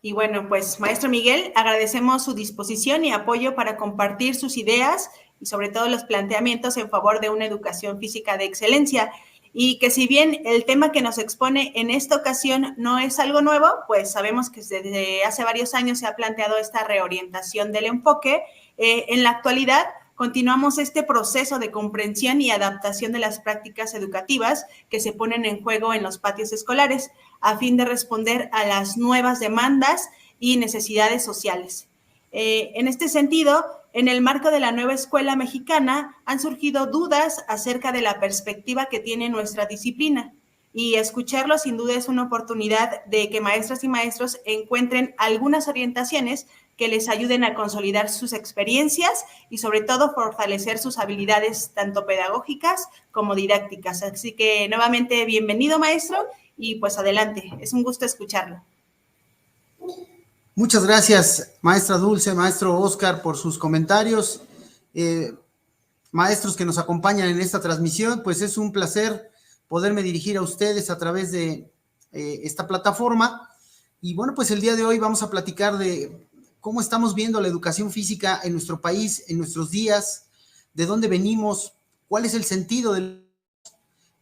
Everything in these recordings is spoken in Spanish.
Y bueno, pues maestro Miguel, agradecemos su disposición y apoyo para compartir sus ideas y sobre todo los planteamientos en favor de una educación física de excelencia. Y que si bien el tema que nos expone en esta ocasión no es algo nuevo, pues sabemos que desde hace varios años se ha planteado esta reorientación del enfoque. En la actualidad continuamos este proceso de comprensión y adaptación de las prácticas educativas que se ponen en juego en los patios escolares a fin de responder a las nuevas demandas y necesidades sociales. En este sentido, en el marco de la nueva escuela mexicana han surgido dudas acerca de la perspectiva que tiene nuestra disciplina y escucharlo sin duda es una oportunidad de que maestras y maestros encuentren algunas orientaciones que les ayuden a consolidar sus experiencias y sobre todo fortalecer sus habilidades tanto pedagógicas como didácticas. Así que nuevamente bienvenido maestro y pues adelante, es un gusto escucharlo. Muchas gracias, maestra Dulce, maestro Oscar, por sus comentarios. Maestros que nos acompañan en esta transmisión, pues es un placer poderme dirigir a ustedes a través de esta plataforma. Y bueno, pues el día de hoy vamos a platicar de cómo estamos viendo la educación física en nuestro país, en nuestros días, de dónde venimos, cuál es el sentido del...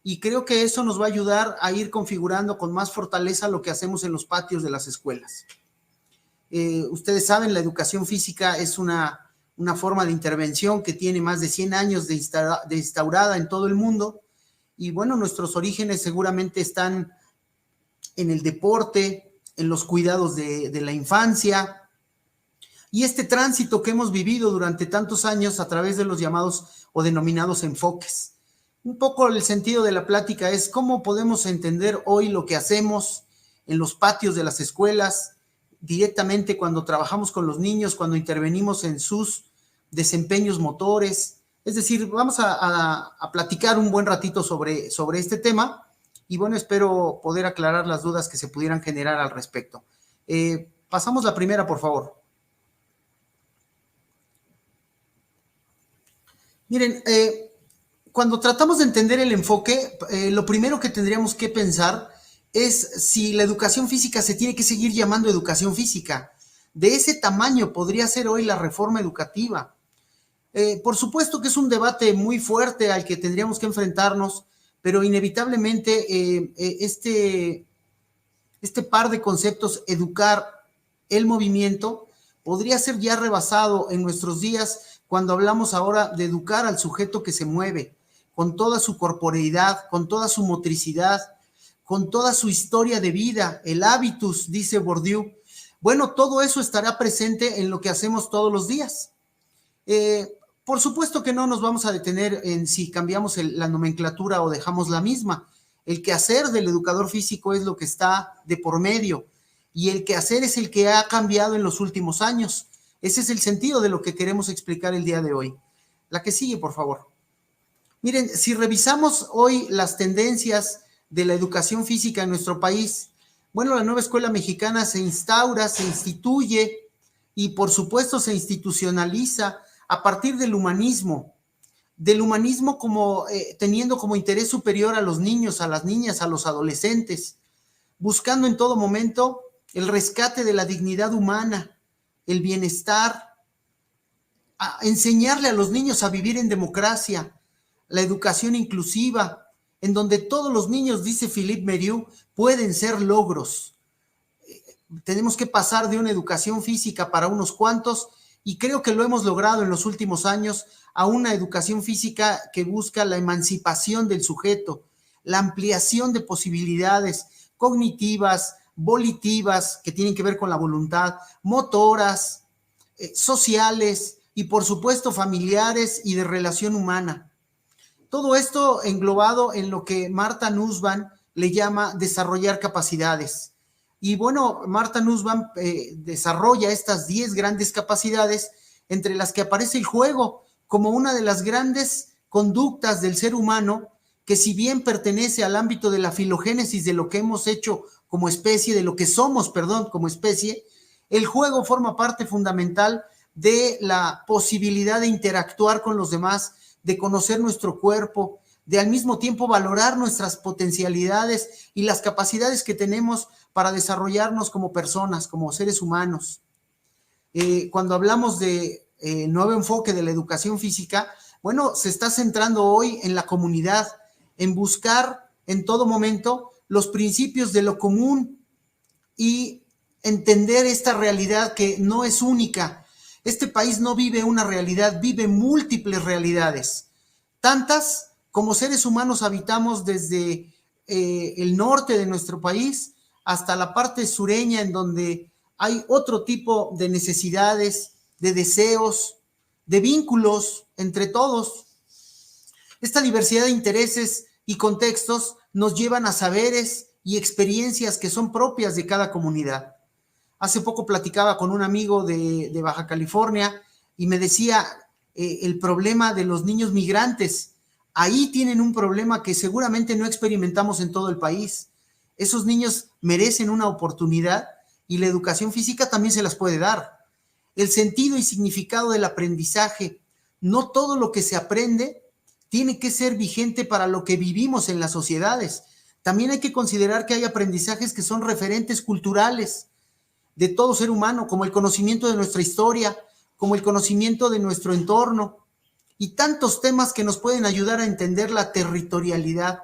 Y creo que eso nos va a ayudar a ir configurando con más fortaleza lo que hacemos en los patios de las escuelas. Ustedes saben, la educación física es una forma de intervención que tiene más de 100 años de instaurada en todo el mundo. Y bueno, nuestros orígenes seguramente están en el deporte, en los cuidados de la infancia. Y este tránsito que hemos vivido durante tantos años a través de los llamados o denominados enfoques. Un poco el sentido de la plática es cómo podemos entender hoy lo que hacemos en los patios de las escuelas, directamente cuando trabajamos con los niños, cuando intervenimos en sus desempeños motores. Es decir, vamos a platicar un buen ratito sobre este tema y bueno, espero poder aclarar las dudas que se pudieran generar al respecto. Pasamos la primera, por favor. Miren, cuando tratamos de entender el enfoque, lo primero que tendríamos que pensar es si la educación física se tiene que seguir llamando educación física. De ese tamaño podría ser hoy la reforma educativa. Por supuesto que es un debate muy fuerte al que tendríamos que enfrentarnos, pero inevitablemente este par de conceptos, educar el movimiento, podría ser ya rebasado en nuestros días cuando hablamos ahora de educar al sujeto que se mueve, con toda su corporeidad, con toda su motricidad, con toda su historia de vida, el hábitus, dice Bourdieu. Bueno, todo eso estará presente en lo que hacemos todos los días. Por supuesto que no nos vamos a detener en si cambiamos la nomenclatura o dejamos la misma. El quehacer del educador físico es lo que está de por medio y el quehacer es el que ha cambiado en los últimos años. Ese es el sentido de lo que queremos explicar el día de hoy. La que sigue, por favor. Miren, si revisamos hoy las tendencias de la educación física en nuestro país, bueno, la nueva escuela mexicana se instaura, se instituye y por supuesto se institucionaliza a partir del humanismo como teniendo como interés superior a los niños, a las niñas, a los adolescentes, buscando en todo momento el rescate de la dignidad humana, el bienestar, a enseñarle a los niños a vivir en democracia, la educación inclusiva, en donde todos los niños, dice Philippe Merieux, pueden ser logros. Tenemos que pasar de una educación física para unos cuantos, y creo que lo hemos logrado en los últimos años, a una educación física que busca la emancipación del sujeto, la ampliación de posibilidades cognitivas, volitivas, que tienen que ver con la voluntad, motoras, sociales y por supuesto familiares y de relación humana. Todo esto englobado en lo que Martha Nussbaum le llama desarrollar capacidades. Y bueno, Martha Nussbaum desarrolla estas 10 grandes capacidades, entre las que aparece el juego como una de las grandes conductas del ser humano, que si bien pertenece al ámbito de la filogénesis de lo que hemos hecho como especie, de lo que somos, perdón, como especie, el juego forma parte fundamental de la posibilidad de interactuar con los demás, de conocer nuestro cuerpo, de al mismo tiempo valorar nuestras potencialidades y las capacidades que tenemos para desarrollarnos como personas, como seres humanos. Cuando hablamos de nuevo enfoque de la educación física, bueno, se está centrando hoy en la comunidad, en buscar en todo momento los principios de lo común y entender esta realidad que no es única. Este país no vive una realidad, vive múltiples realidades. Tantas como seres humanos habitamos desde el norte de nuestro país hasta la parte sureña, en donde hay otro tipo de necesidades, de deseos, de vínculos entre todos. Esta diversidad de intereses y contextos nos llevan a saberes y experiencias que son propias de cada comunidad. Hace poco platicaba con un amigo de Baja California y me decía el problema de los niños migrantes. Ahí tienen un problema que seguramente no experimentamos en todo el país. Esos niños merecen una oportunidad y la educación física también se las puede dar. El sentido y significado del aprendizaje. No todo lo que se aprende tiene que ser vigente para lo que vivimos en las sociedades. También hay que considerar que hay aprendizajes que son referentes culturales de todo ser humano, como el conocimiento de nuestra historia, como el conocimiento de nuestro entorno, y tantos temas que nos pueden ayudar a entender la territorialidad,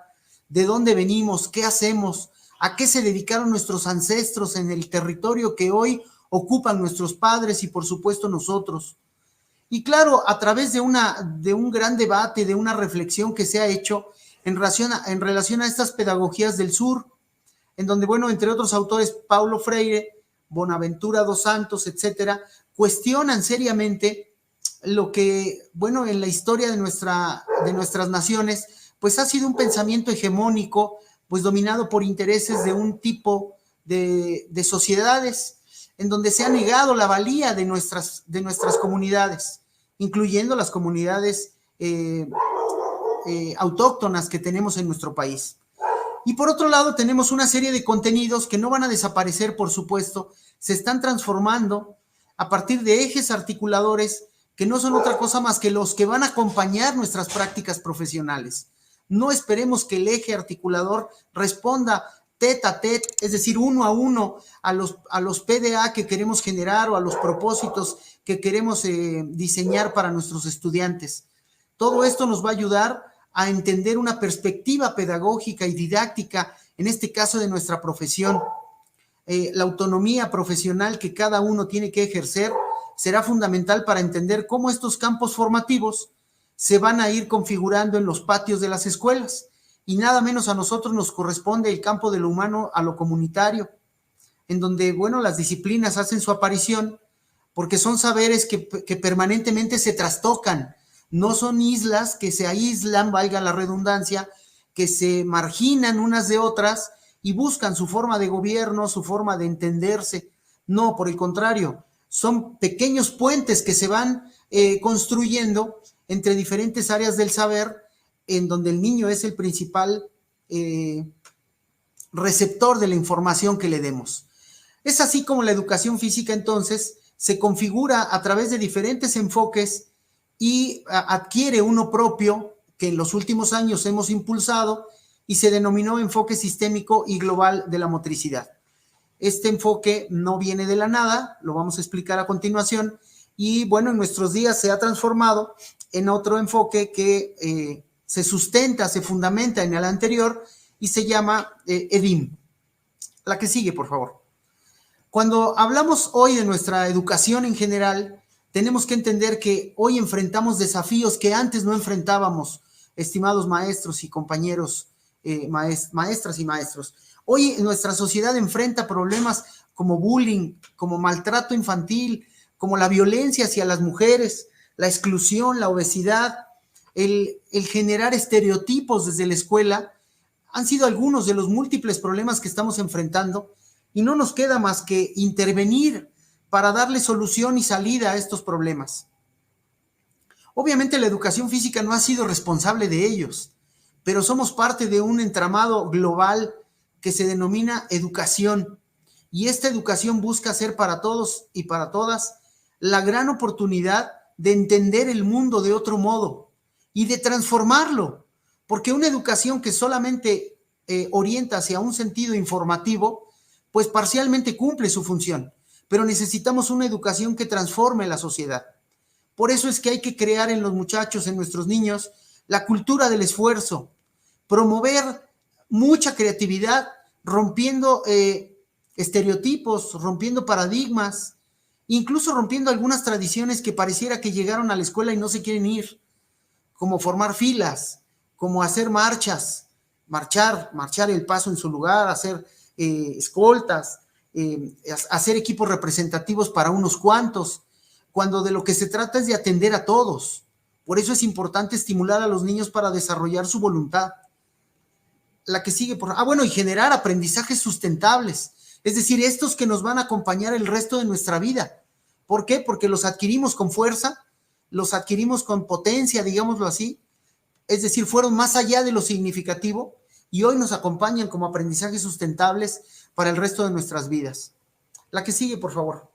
de dónde venimos, qué hacemos, a qué se dedicaron nuestros ancestros en el territorio que hoy ocupan nuestros padres y por supuesto nosotros. Y claro, a través de un gran debate, de una reflexión que se ha hecho en relación a estas pedagogías del sur, en donde, bueno, entre otros autores, Paulo Freire, Bonaventura dos Santos, etcétera, cuestionan seriamente lo que, bueno, en la historia de nuestras naciones, pues ha sido un pensamiento hegemónico, pues dominado por intereses de un tipo de sociedades, en donde se ha negado la valía de nuestras comunidades, incluyendo las comunidades autóctonas que tenemos en nuestro país. Y por otro lado, tenemos una serie de contenidos que no van a desaparecer, por supuesto, se están transformando a partir de ejes articuladores que no son otra cosa más que los que van a acompañar nuestras prácticas profesionales. No esperemos que el eje articulador responda tete a tete, es decir, uno a uno, a los PDA que queremos generar o a los propósitos que queremos diseñar para nuestros estudiantes. Todo esto nos va a ayudar a entender una perspectiva pedagógica y didáctica, en este caso de nuestra profesión. La autonomía profesional que cada uno tiene que ejercer será fundamental para entender cómo estos campos formativos se van a ir configurando en los patios de las escuelas. Y nada menos a nosotros nos corresponde el campo de lo humano a lo comunitario, en donde, bueno, las disciplinas hacen su aparición porque son saberes que permanentemente se trastocan. No son islas que se aíslan, valga la redundancia, que se marginan unas de otras y buscan su forma de gobierno, su forma de entenderse. No, por el contrario, son pequeños puentes que se van construyendo entre diferentes áreas del saber, en donde el niño es el principal receptor de la información que le demos. Es así como la educación física, entonces, se configura a través de diferentes enfoques y adquiere uno propio que en los últimos años hemos impulsado y se denominó enfoque sistémico y global de la motricidad. Este enfoque no viene de la nada, lo vamos a explicar a continuación, y bueno, en nuestros días se ha transformado en otro enfoque que se sustenta, se fundamenta en el anterior y se llama EDIM. La que sigue, por favor. Cuando hablamos hoy de nuestra educación en general, tenemos que entender que hoy enfrentamos desafíos que antes no enfrentábamos, estimados maestros y compañeros, maestras y maestros. Hoy nuestra sociedad enfrenta problemas como bullying, como maltrato infantil, como la violencia hacia las mujeres, la exclusión, la obesidad, el generar estereotipos desde la escuela. Han sido algunos de los múltiples problemas que estamos enfrentando y no nos queda más que intervenir para darle solución y salida a estos problemas. Obviamente la educación física no ha sido responsable de ellos, pero somos parte de un entramado global que se denomina educación, y esta educación busca ser para todos y para todas la gran oportunidad de entender el mundo de otro modo y de transformarlo, porque una educación que solamente orienta hacia un sentido informativo, pues parcialmente cumple su función, pero necesitamos una educación que transforme la sociedad. Por eso es que hay que crear en los muchachos, en nuestros niños, la cultura del esfuerzo, promover mucha creatividad, rompiendo estereotipos, rompiendo paradigmas, incluso rompiendo algunas tradiciones que pareciera que llegaron a la escuela y no se quieren ir, como formar filas, como hacer marchas, marchar el paso en su lugar, hacer escoltas, hacer equipos representativos para unos cuantos, cuando de lo que se trata es de atender a todos. Por eso es importante estimular a los niños para desarrollar su voluntad. La que sigue, bueno, y generar aprendizajes sustentables, es decir, estos que nos van a acompañar el resto de nuestra vida. ¿Por qué? Porque los adquirimos con fuerza, los adquirimos con potencia, digámoslo así, es decir, fueron más allá de lo significativo y hoy nos acompañan como aprendizajes sustentables para el resto de nuestras vidas. La que sigue, por favor.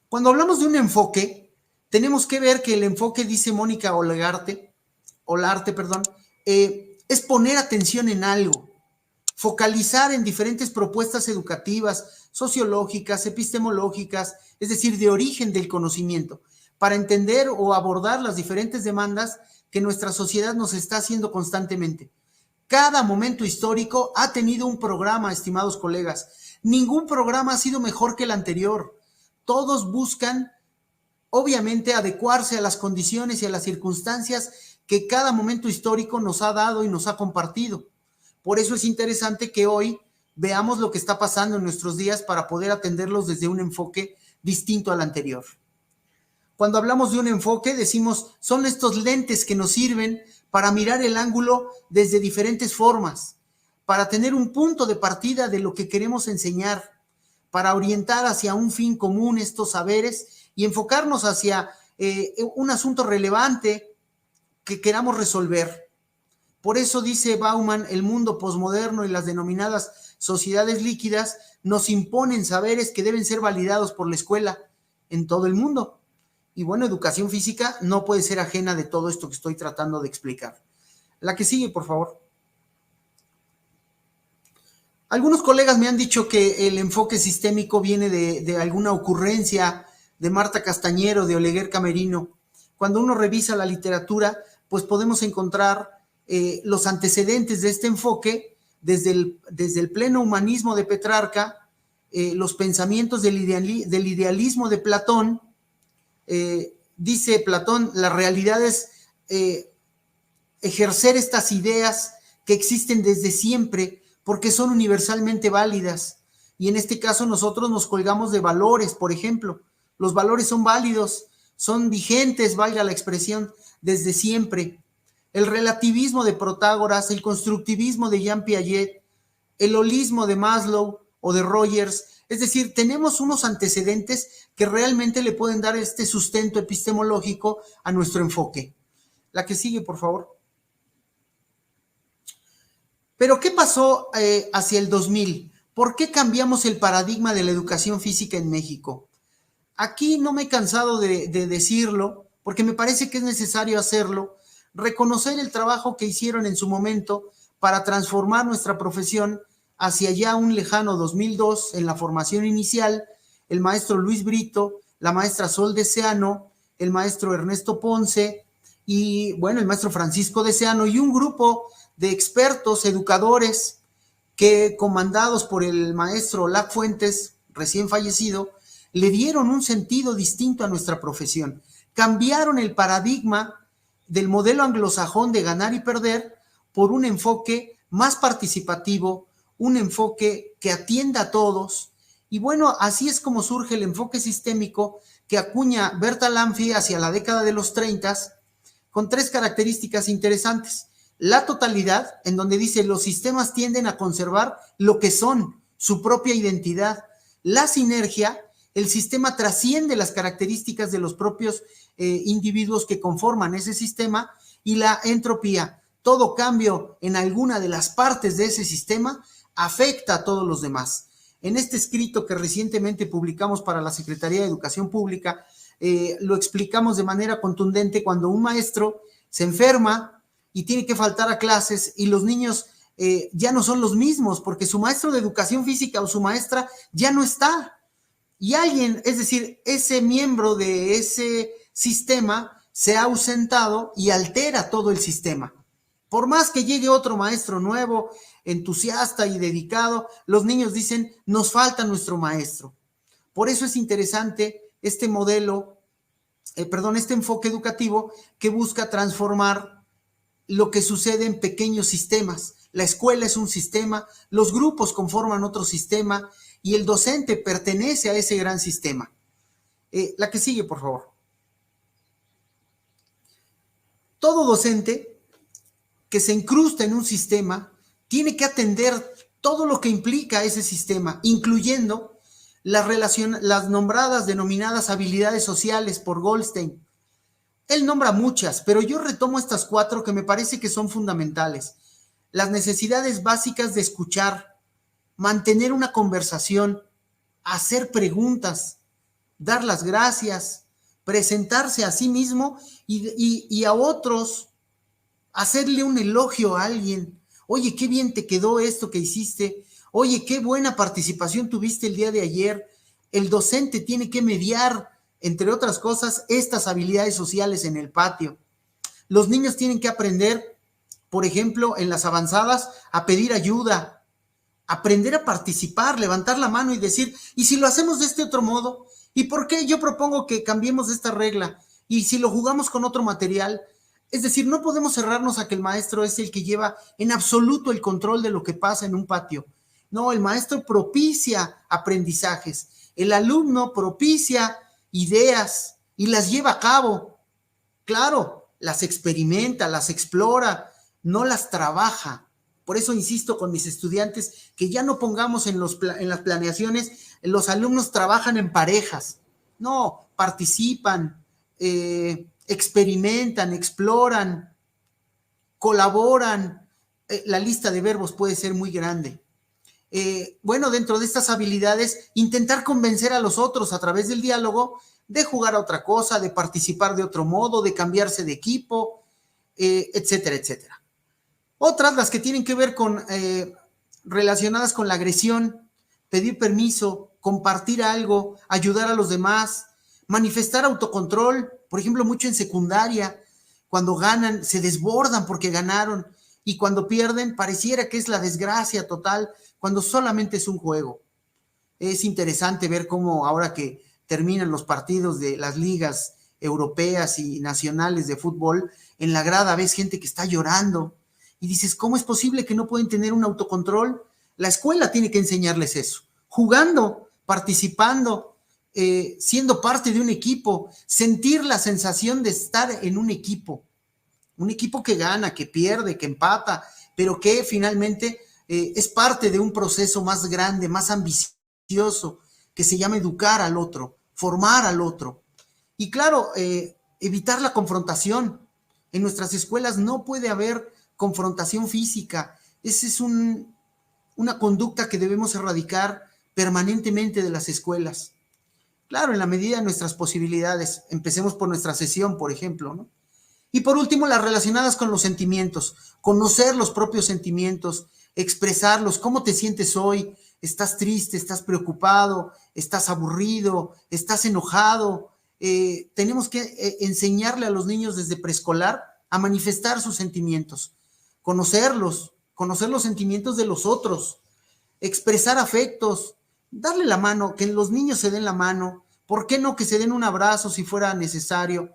Cuando hablamos de un enfoque, tenemos que ver que el enfoque, dice Mónica Olarte, es poner atención en algo, focalizar en diferentes propuestas educativas, sociológicas, epistemológicas, es decir, de origen del conocimiento, para entender o abordar las diferentes demandas que nuestra sociedad nos está haciendo constantemente. Cada momento histórico ha tenido un programa, estimados colegas. Ningún programa ha sido mejor que el anterior. Todos buscan, obviamente, adecuarse a las condiciones y a las circunstancias que cada momento histórico nos ha dado y nos ha compartido. Por eso es interesante que hoy veamos lo que está pasando en nuestros días para poder atenderlos desde un enfoque distinto al anterior. Cuando hablamos de un enfoque, decimos, son estos lentes que nos sirven para mirar el ángulo desde diferentes formas, para tener un punto de partida de lo que queremos enseñar, para orientar hacia un fin común estos saberes y enfocarnos hacia un asunto relevante que queramos resolver. Por eso dice Bauman, el mundo posmoderno y las denominadas sociedades líquidas nos imponen saberes que deben ser validados por la escuela en todo el mundo. Y bueno, educación física no puede ser ajena de todo esto que estoy tratando de explicar. La que sigue, por favor. Algunos colegas me han dicho que el enfoque sistémico viene de alguna ocurrencia de Marta Castañero, de Oleguer Camerino. Cuando uno revisa la literatura, pues podemos encontrar los antecedentes de este enfoque desde el pleno humanismo de Petrarca, los pensamientos del idealismo de Platón. Dice Platón, la realidad es ejercer estas ideas que existen desde siempre porque son universalmente válidas. Y en este caso nosotros nos colgamos de valores, por ejemplo. Los valores son válidos, son vigentes, valga la expresión, desde siempre. El relativismo de Protágoras, el constructivismo de Jean Piaget, el holismo de Maslow o de Rogers. Es decir, tenemos unos antecedentes que realmente le pueden dar este sustento epistemológico a nuestro enfoque. La que sigue, por favor. Pero, ¿qué pasó hacia el 2000? ¿Por qué cambiamos el paradigma de la educación física en México? Aquí no me he cansado de decirlo, porque me parece que es necesario hacerlo, reconocer el trabajo que hicieron en su momento para transformar nuestra profesión hacia ya un lejano 2002 en la formación inicial, el maestro Luis Brito, la maestra Sol Deseano, el maestro Ernesto Ponce y, bueno, el maestro Francisco Deseano y un grupo de expertos, educadores, que comandados por el maestro Olac Fuentes, recién fallecido, le dieron un sentido distinto a nuestra profesión. Cambiaron el paradigma del modelo anglosajón de ganar y perder por un enfoque más participativo, un enfoque que atienda a todos. Y bueno, así es como surge el enfoque sistémico que acuña Berta Lanfy hacia la década de los 30, con tres características interesantes. La totalidad, en donde dice los sistemas tienden a conservar lo que son, su propia identidad. La sinergia, el sistema trasciende las características de los propios individuos que conforman ese sistema. Y la entropía, todo cambio en alguna de las partes de ese sistema afecta a todos los demás. En este escrito que recientemente publicamos para la Secretaría de Educación Pública, lo explicamos de manera contundente. Cuando un maestro se enferma, y tiene que faltar a clases y los niños ya no son los mismos porque su maestro de educación física o su maestra ya no está. Y alguien, es decir, ese miembro de ese sistema se ha ausentado y altera todo el sistema. Por más que llegue otro maestro nuevo, entusiasta y dedicado, los niños dicen, nos falta nuestro maestro. Por eso es interesante este modelo, este enfoque educativo que busca transformar lo que sucede en pequeños sistemas. La escuela es un sistema, los grupos conforman otro sistema y el docente pertenece a ese gran sistema. La que sigue, por favor. Todo docente que se incrusta en un sistema tiene que atender todo lo que implica ese sistema, incluyendo las nombradas, denominadas habilidades sociales por Goldstein. Él nombra muchas, pero yo retomo estas 4 que me parece que son fundamentales. Las necesidades básicas de escuchar, mantener una conversación, hacer preguntas, dar las gracias, presentarse a sí mismo y a otros, hacerle un elogio a alguien. Oye, qué bien te quedó esto que hiciste. Oye, qué buena participación tuviste el día de ayer. El docente tiene que mediar, entre otras cosas, estas habilidades sociales en el patio. Los niños tienen que aprender, por ejemplo, en las avanzadas, a pedir ayuda, aprender a participar, levantar la mano y decir, ¿y si lo hacemos de este otro modo? ¿Y por qué yo propongo que cambiemos esta regla? ¿Y si lo jugamos con otro material? Es decir, no podemos cerrarnos a que el maestro es el que lleva en absoluto el control de lo que pasa en un patio. No, el maestro propicia aprendizajes, el alumno propicia ideas y las lleva a cabo. Claro, las experimenta, las explora, no las trabaja. Por eso insisto con mis estudiantes que ya no pongamos en las planeaciones, los alumnos trabajan en parejas. No, participan, experimentan, exploran, colaboran. La lista de verbos puede ser muy grande. Bueno, dentro de estas habilidades, intentar convencer a los otros a través del diálogo de jugar a otra cosa, de participar de otro modo, de cambiarse de equipo, etcétera, etcétera. Otras, las que tienen que ver con relacionadas con la agresión, pedir permiso, compartir algo, ayudar a los demás, manifestar autocontrol, por ejemplo, mucho en secundaria, cuando ganan, se desbordan porque ganaron, y cuando pierden, pareciera que es la desgracia total, cuando solamente es un juego. Es interesante ver cómo ahora que terminan los partidos de las ligas europeas y nacionales de fútbol, en la grada ves gente que está llorando, y dices, ¿cómo es posible que no pueden tener un autocontrol? La escuela tiene que enseñarles eso, jugando, participando, siendo parte de un equipo, sentir la sensación de estar en un equipo que gana, que pierde, que empata, pero que finalmente es parte de un proceso más grande, más ambicioso, que se llama educar al otro, formar al otro. Y claro, evitar la confrontación. En nuestras escuelas no puede haber confrontación física. Esa es una conducta que debemos erradicar permanentemente de las escuelas. Claro, en la medida de nuestras posibilidades. Empecemos por nuestra sesión, por ejemplo, ¿no? Y por último, las relacionadas con los sentimientos. Conocer los propios sentimientos, expresarlos. ¿Cómo te sientes hoy? ¿Estás triste? ¿Estás preocupado? ¿Estás aburrido? ¿Estás enojado? Tenemos que enseñarle a los niños desde preescolar a manifestar sus sentimientos. Conocer los sentimientos de los otros, expresar afectos, darle la mano, que los niños se den la mano, ¿por qué no que se den un abrazo si fuera necesario?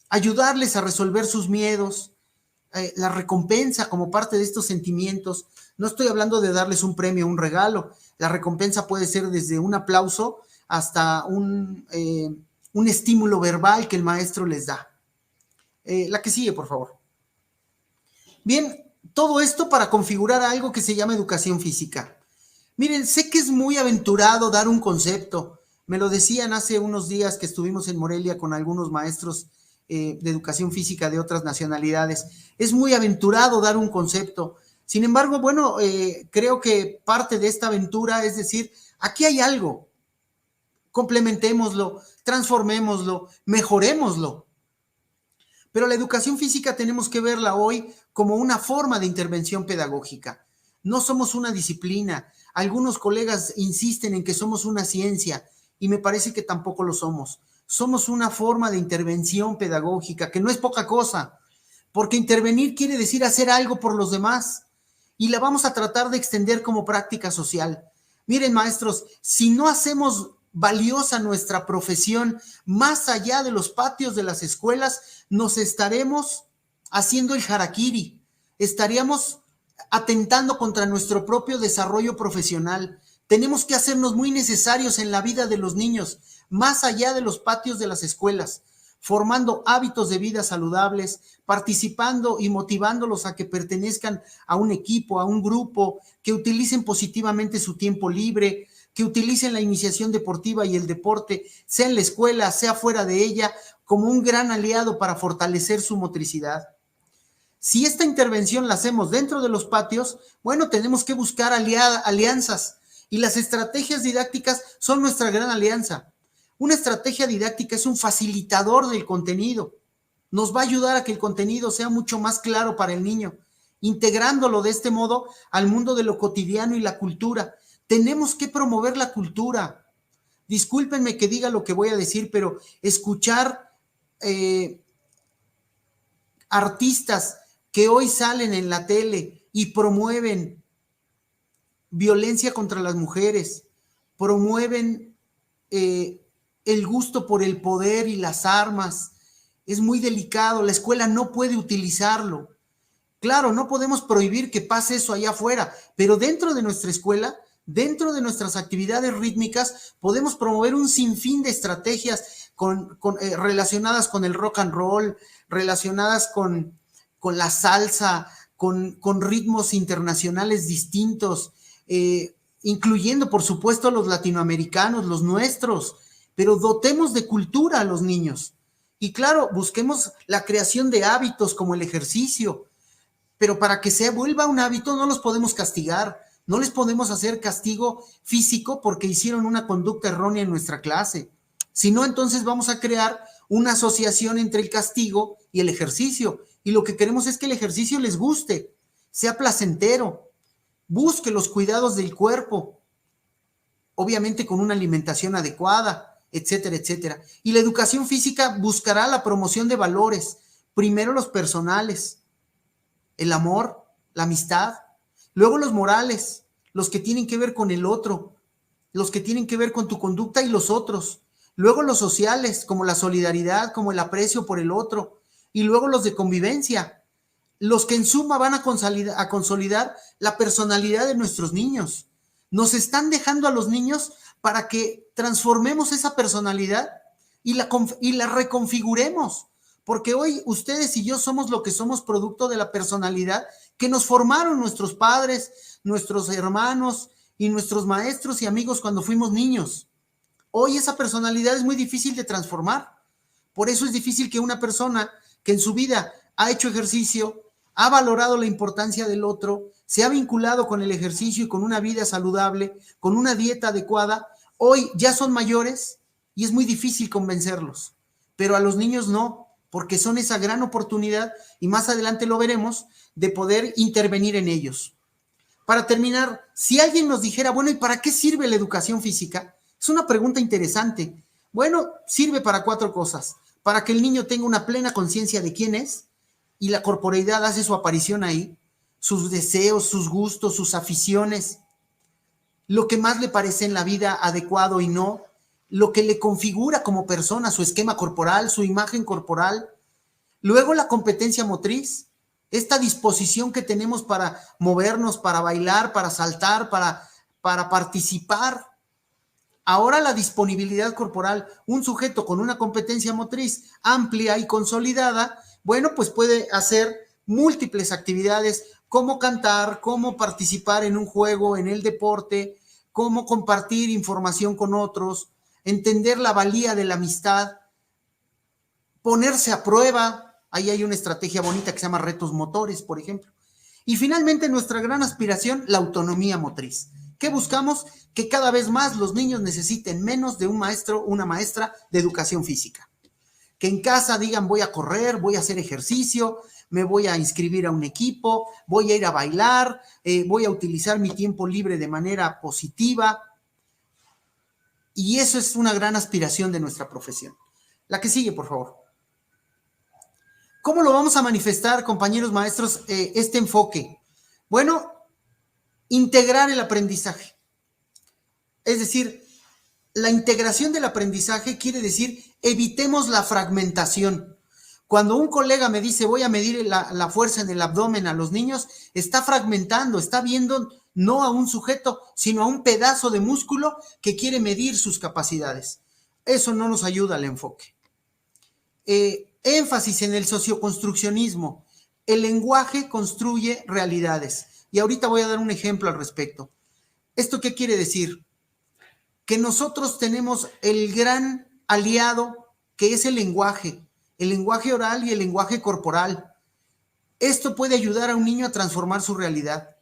Ayudarles a resolver sus miedos, la recompensa como parte de estos sentimientos. No estoy hablando de darles un premio, un regalo. La recompensa puede ser desde un aplauso hasta un estímulo verbal que el maestro les da. La que sigue, por favor. Bien, todo esto para configurar algo que se llama educación física. Miren, sé que es muy aventurado dar un concepto. Me lo decían hace unos días que estuvimos en Morelia con algunos maestros de educación física de otras nacionalidades. Es muy aventurado dar un concepto. Sin embargo, bueno, creo que parte de esta aventura es decir, aquí hay algo. Complementémoslo, transformémoslo, mejorémoslo. Pero la educación física tenemos que verla hoy como una forma de intervención pedagógica. No somos una disciplina. Algunos colegas insisten en que somos una ciencia y me parece que tampoco lo somos. Somos una forma de intervención pedagógica, que no es poca cosa, porque intervenir quiere decir hacer algo por los demás y la vamos a tratar de extender como práctica social. Miren, maestros, si no hacemos valiosa nuestra profesión más allá de los patios de las escuelas, nos estaremos haciendo el harakiri, estaríamos atentando contra nuestro propio desarrollo profesional. Tenemos que hacernos muy necesarios en la vida de los niños, más allá de los patios de las escuelas, formando hábitos de vida saludables, participando y motivándolos a que pertenezcan a un equipo, a un grupo, que utilicen positivamente su tiempo libre, que utilicen la iniciación deportiva y el deporte, sea en la escuela, sea fuera de ella, como un gran aliado para fortalecer su motricidad. Si esta intervención la hacemos dentro de los patios, bueno, tenemos que buscar alianzas y las estrategias didácticas son nuestra gran alianza. Una estrategia didáctica es un facilitador del contenido. Nos va a ayudar a que el contenido sea mucho más claro para el niño, integrándolo de este modo al mundo de lo cotidiano y la cultura. Tenemos que promover la cultura. Discúlpenme que diga lo que voy a decir, pero escuchar artistas que hoy salen en la tele y promueven violencia contra las mujeres, promueven el gusto por el poder y las armas, es muy delicado, la escuela no puede utilizarlo. Claro, no podemos prohibir que pase eso allá afuera, pero dentro de nuestra escuela, dentro de nuestras actividades rítmicas, podemos promover un sinfín de estrategias relacionadas con el rock and roll, relacionadas con la salsa, con ritmos internacionales distintos, incluyendo, por supuesto, los latinoamericanos, los nuestros, pero dotemos de cultura a los niños. Y claro, busquemos la creación de hábitos como el ejercicio, pero para que se vuelva un hábito no los podemos castigar, no les podemos hacer castigo físico porque hicieron una conducta errónea en nuestra clase. Si no, entonces vamos a crear una asociación entre el castigo y el ejercicio. Y lo que queremos es que el ejercicio les guste, sea placentero, busque los cuidados del cuerpo, obviamente con una alimentación adecuada, etcétera, etcétera. Y la educación física buscará la promoción de valores, primero los personales, el amor, la amistad, luego los morales, los que tienen que ver con el otro, los que tienen que ver con tu conducta y los otros, luego los sociales, como la solidaridad, como el aprecio por el otro, y luego los de convivencia, los que en suma van a consolidar la personalidad de nuestros niños. Nos están dejando a los niños para que transformemos esa personalidad y la reconfiguremos, porque hoy ustedes y yo somos lo que somos producto de la personalidad que nos formaron nuestros padres, nuestros hermanos y nuestros maestros y amigos cuando fuimos niños. Hoy esa personalidad es muy difícil de transformar. Por eso es difícil que una persona que en su vida ha hecho ejercicio, ha valorado la importancia del otro, se ha vinculado con el ejercicio y con una vida saludable, con una dieta adecuada, hoy ya son mayores y es muy difícil convencerlos. Pero a los niños no, porque son esa gran oportunidad, y más adelante lo veremos, de poder intervenir en ellos. Para terminar, si alguien nos dijera, bueno, ¿y para qué sirve la educación física? Es una pregunta interesante. Bueno, sirve para 4 cosas. Para que el niño tenga una plena conciencia de quién es, y la corporeidad hace su aparición ahí, sus deseos, sus gustos, sus aficiones, lo que más le parece en la vida adecuado y no, lo que le configura como persona, su esquema corporal, su imagen corporal. Luego la competencia motriz, esta disposición que tenemos para movernos, para bailar, para saltar, para participar. Ahora la disponibilidad corporal, un sujeto con una competencia motriz amplia y consolidada, bueno, pues puede hacer múltiples actividades, como cantar, como participar en un juego, en el deporte, como compartir información con otros, entender la valía de la amistad, ponerse a prueba. Ahí hay una estrategia bonita que se llama retos motores, por ejemplo. Y finalmente nuestra gran aspiración, la autonomía motriz. ¿Qué buscamos? Que cada vez más los niños necesiten menos de un maestro, una maestra de educación física. Que en casa digan voy a correr, voy a hacer ejercicio, me voy a inscribir a un equipo, voy a ir a bailar, voy a utilizar mi tiempo libre de manera positiva. Y eso es una gran aspiración de nuestra profesión. La que sigue, por favor. ¿Cómo lo vamos a manifestar, compañeros maestros, este enfoque? Bueno, integrar el aprendizaje. Es decir, la integración del aprendizaje quiere decir evitemos la fragmentación. Cuando un colega me dice voy a medir la fuerza en el abdomen a los niños, está fragmentando, está viendo no a un sujeto, sino a un pedazo de músculo que quiere medir sus capacidades. Eso no nos ayuda al enfoque. Énfasis en el socioconstruccionismo. El lenguaje construye realidades. Y ahorita voy a dar un ejemplo al respecto. ¿Esto qué quiere decir? Que nosotros tenemos el gran aliado que es el lenguaje oral y el lenguaje corporal. Esto puede ayudar a un niño a transformar su realidad.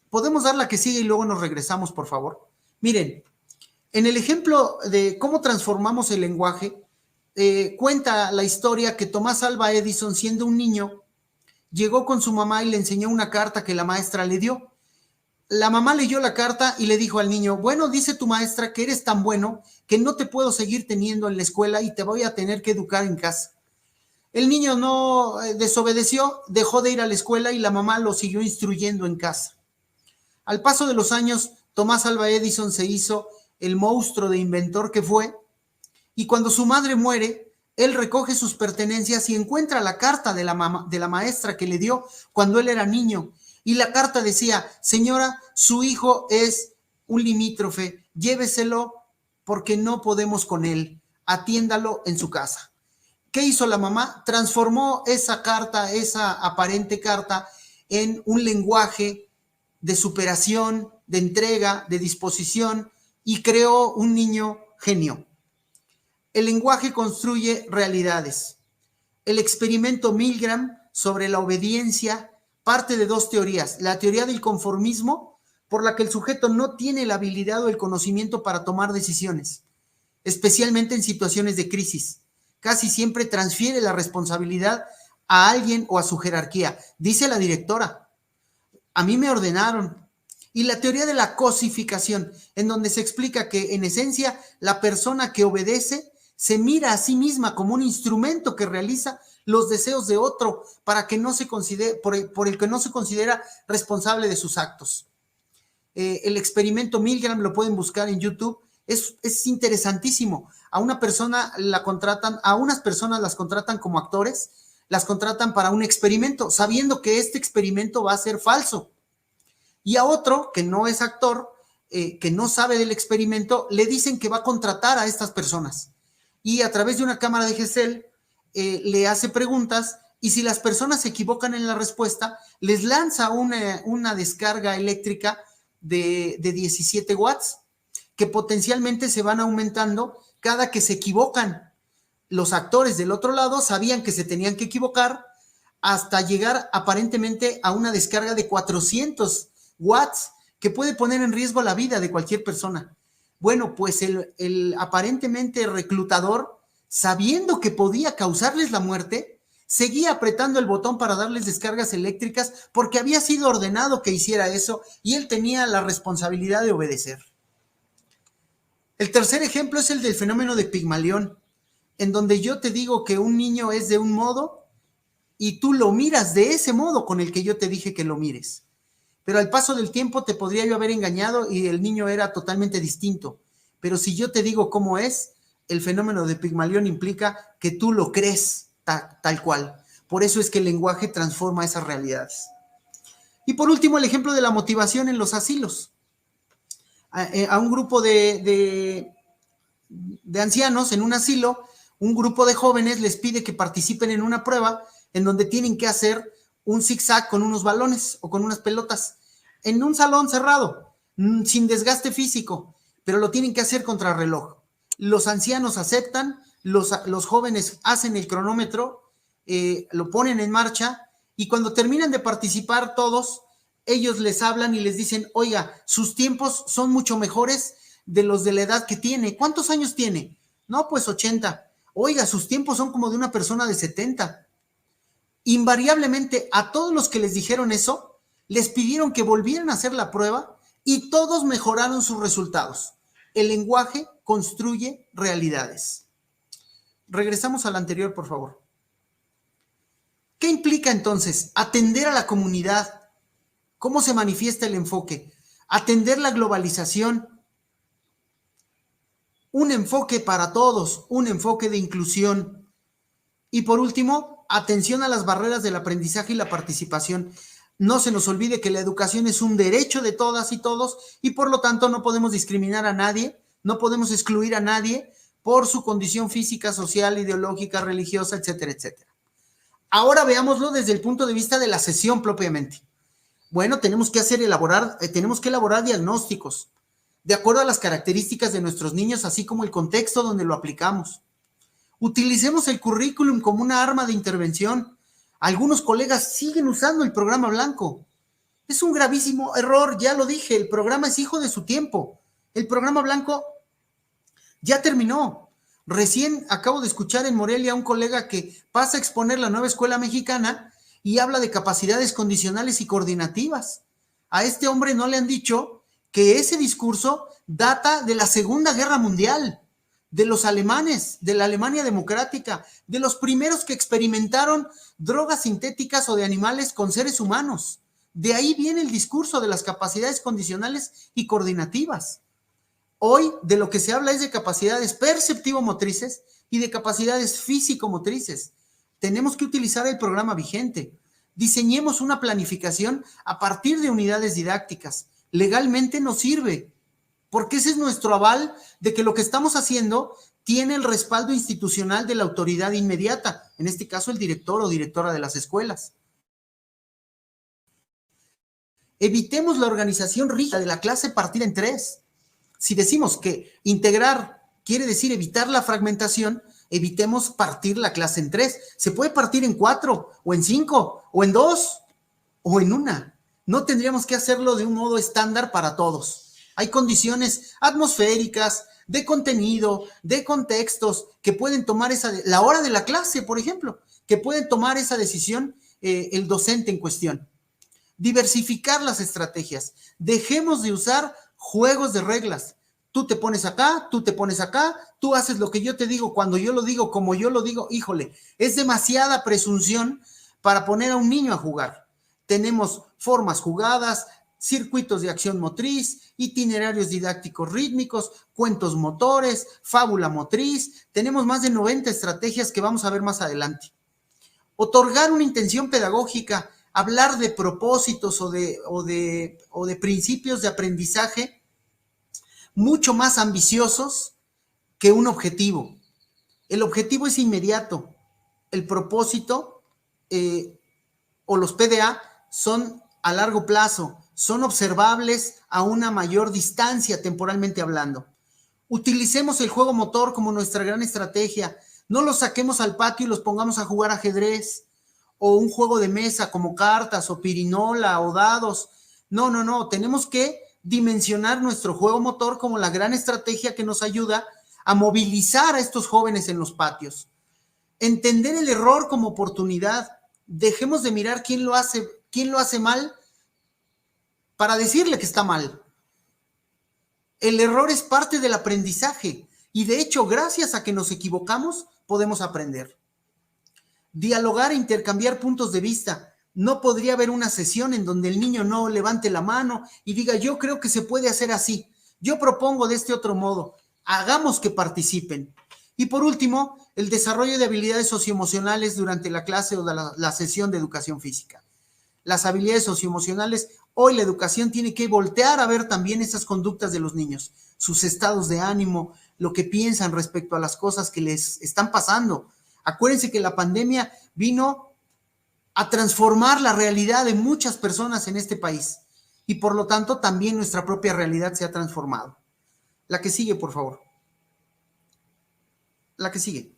¿Podemos dar la que sigue y luego nos regresamos, por favor? Miren, en el ejemplo de cómo transformamos el lenguaje, cuenta la historia que Tomás Alva Edison, siendo un niño, llegó con su mamá y le enseñó una carta que la maestra le dio. La mamá leyó la carta y le dijo al niño, bueno, dice tu maestra que eres tan bueno que no te puedo seguir teniendo en la escuela y te voy a tener que educar en casa. El niño no desobedeció, dejó de ir a la escuela y la mamá lo siguió instruyendo en casa. Al paso de los años, Tomás Alva Edison se hizo el monstruo de inventor que fue, y cuando su madre muere, él recoge sus pertenencias y encuentra la carta de la maestra que le dio cuando él era niño. Y la carta decía, señora, su hijo es un limítrofe, lléveselo porque no podemos con él, atiéndalo en su casa. ¿Qué hizo la mamá? Transformó esa carta, esa aparente carta, en un lenguaje de superación, de entrega, de disposición, y creó un niño genio. El lenguaje construye realidades. El experimento Milgram sobre la obediencia parte de dos teorías. La teoría del conformismo, por la que el sujeto no tiene la habilidad o el conocimiento para tomar decisiones, especialmente en situaciones de crisis. Casi siempre transfiere la responsabilidad a alguien o a su jerarquía. Dice la directora, a mí me ordenaron. Y la teoría de la cosificación, en donde se explica que en esencia la persona que obedece se mira a sí misma como un instrumento que realiza los deseos de otro para que no se considere, por el que no se considera responsable de sus actos. El experimento Milgram lo pueden buscar en YouTube, es interesantísimo. A una persona la contratan, a unas personas las contratan como actores, las contratan para un experimento, sabiendo que este experimento va a ser falso. Y a otro, que no es actor, que no sabe del experimento, le dicen que va a contratar a estas personas. Y a través de una cámara de Gesell le hace preguntas, y si las personas se equivocan en la respuesta, les lanza una descarga eléctrica de 17 watts, que potencialmente se van aumentando cada que se equivocan. Los actores del otro lado sabían que se tenían que equivocar hasta llegar aparentemente a una descarga de 400 watts, que puede poner en riesgo la vida de cualquier persona. Bueno, pues el aparentemente reclutador, sabiendo que podía causarles la muerte, seguía apretando el botón para darles descargas eléctricas porque había sido ordenado que hiciera eso y él tenía la responsabilidad de obedecer. El tercer ejemplo es el del fenómeno de Pigmalión, en donde yo te digo que un niño es de un modo y tú lo miras de ese modo con el que yo te dije que lo mires. Pero al paso del tiempo te podría yo haber engañado y el niño era totalmente distinto. Pero si yo te digo cómo es, el fenómeno de Pigmalión implica que tú lo crees tal cual. Por eso es que el lenguaje transforma esas realidades. Y por último, el ejemplo de la motivación en los asilos. A un grupo de ancianos en un asilo, un grupo de jóvenes les pide que participen en una prueba en donde tienen que hacer un zigzag con unos balones o con unas pelotas en un salón cerrado, sin desgaste físico, pero lo tienen que hacer contra reloj. Los ancianos aceptan, los jóvenes hacen el cronómetro, lo ponen en marcha, y cuando terminan de participar todos, ellos les hablan y les dicen, oiga, sus tiempos son mucho mejores de los de la edad que tiene. ¿Cuántos años tiene? No, pues 80. Oiga, sus tiempos son como de una persona de 70. Invariablemente a todos los que les dijeron eso, les pidieron que volvieran a hacer la prueba y todos mejoraron sus resultados. El lenguaje construye realidades. Regresamos al anterior, por favor. ¿Qué implica entonces atender a la comunidad? ¿Cómo se manifiesta el enfoque? Atender la globalización. Un enfoque para todos, un enfoque de inclusión. Y por último, atención a las barreras del aprendizaje y la participación. No se nos olvide que la educación es un derecho de todas y todos y por lo tanto no podemos discriminar a nadie, no podemos excluir a nadie por su condición física, social, ideológica, religiosa, etcétera, etcétera. Ahora veámoslo desde el punto de vista de la sesión propiamente. Bueno, tenemos que elaborar diagnósticos de acuerdo a las características de nuestros niños, así como el contexto donde lo aplicamos. Utilicemos el currículum como una arma de intervención. Algunos colegas siguen usando el programa blanco. Es un gravísimo error, ya lo dije, el programa es hijo de su tiempo. El programa blanco ya terminó. Recién acabo de escuchar en Morelia a un colega que pasa a exponer la nueva escuela mexicana y habla de capacidades condicionales y coordinativas. A este hombre no le han dicho que ese discurso data de la Segunda Guerra Mundial, de los alemanes, de la Alemania democrática, de los primeros que experimentaron drogas sintéticas o de animales con seres humanos. De ahí viene el discurso de las capacidades condicionales y coordinativas. Hoy de lo que se habla es de capacidades perceptivo-motrices y de capacidades físico-motrices. Tenemos que utilizar el programa vigente. Diseñemos una planificación a partir de unidades didácticas. Legalmente nos sirve, porque ese es nuestro aval de que lo que estamos haciendo tiene el respaldo institucional de la autoridad inmediata, en este caso el director o directora de las escuelas. Evitemos la organización rígida de la clase partida en 3. Si decimos que integrar quiere decir evitar la fragmentación, evitemos partir la clase en 3. Se puede partir en 4, o en 5, o en 2, o en 1. No tendríamos que hacerlo de un modo estándar para todos. Hay condiciones atmosféricas, de contenido, de contextos, que pueden tomar la hora de la clase, por ejemplo, que pueden tomar esa decisión el docente en cuestión. Diversificar las estrategias. Dejemos de usar juegos de reglas. Tú te pones acá, tú haces lo que yo te digo, cuando yo lo digo, como yo lo digo. Híjole, es demasiada presunción para poner a un niño a jugar. Tenemos formas jugadas, circuitos de acción motriz, itinerarios didácticos rítmicos, cuentos motores, fábula motriz. Tenemos más de 90 estrategias que vamos a ver más adelante. Otorgar una intención pedagógica, hablar de propósitos o de principios de aprendizaje mucho más ambiciosos que un objetivo. El objetivo es inmediato. El propósito o los PDA son a largo plazo, son observables a una mayor distancia temporalmente hablando. Utilicemos el juego motor como nuestra gran estrategia. No los saquemos al patio y los pongamos a jugar ajedrez o un juego de mesa como cartas o pirinola o dados. No. Tenemos que dimensionar nuestro juego motor como la gran estrategia que nos ayuda a movilizar a estos jóvenes en los patios. Entender el error como oportunidad. Dejemos de mirar quién lo hace mal para decirle que está mal. El error es parte del aprendizaje y de hecho, gracias a que nos equivocamos, podemos aprender. Dialogar e intercambiar puntos de vista. No podría haber una sesión en donde el niño no levante la mano y diga, yo creo que se puede hacer así, yo propongo de este otro modo. Hagamos que participen. Y por último, el desarrollo de habilidades socioemocionales durante la clase o la sesión de educación física. Las habilidades socioemocionales, hoy la educación tiene que voltear a ver también esas conductas de los niños, sus estados de ánimo, lo que piensan respecto a las cosas que les están pasando. Acuérdense que la pandemia vino a transformar la realidad de muchas personas en este país y por lo tanto también nuestra propia realidad se ha transformado. La que sigue, por favor. La que sigue.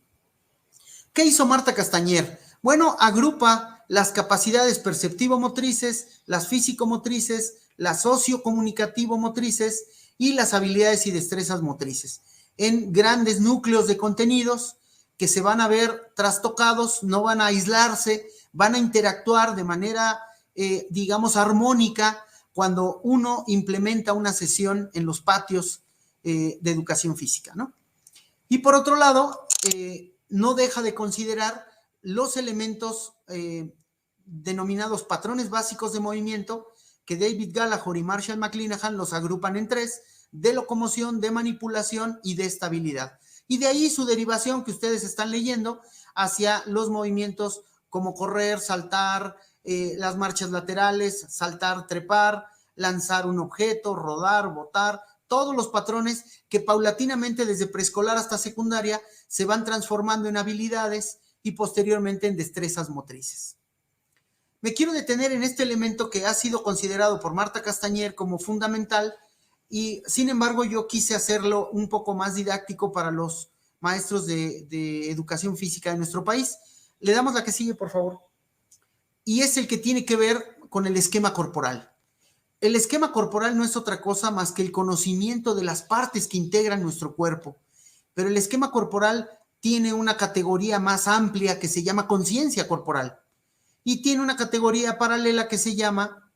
¿Qué hizo Marta Castañer? Bueno, agrupa las capacidades perceptivo-motrices, las físico-motrices, las socio-comunicativo-motrices y las habilidades y destrezas motrices en grandes núcleos de contenidos que se van a ver trastocados, no van a aislarse, van a interactuar de manera, digamos, armónica cuando uno implementa una sesión en los patios de educación física, ¿no? Y por otro lado, no deja de considerar los elementos denominados patrones básicos de movimiento, que David Gallagher y Marshall McLennan los agrupan en 3, de locomoción, de manipulación y de estabilidad. Y de ahí su derivación que ustedes están leyendo hacia los movimientos como correr, saltar, las marchas laterales, saltar, trepar, lanzar un objeto, rodar, botar, todos los patrones que paulatinamente desde preescolar hasta secundaria se van transformando en habilidades y posteriormente en destrezas motrices. Me quiero detener en este elemento que ha sido considerado por Marta Castañer como fundamental y sin embargo yo quise hacerlo un poco más didáctico para los maestros de educación física de nuestro país. Le damos la que sigue, por favor. Y es el que tiene que ver con el esquema corporal. El esquema corporal no es otra cosa más que el conocimiento de las partes que integran nuestro cuerpo, pero el esquema corporal tiene una categoría más amplia que se llama conciencia corporal y tiene una categoría paralela que se llama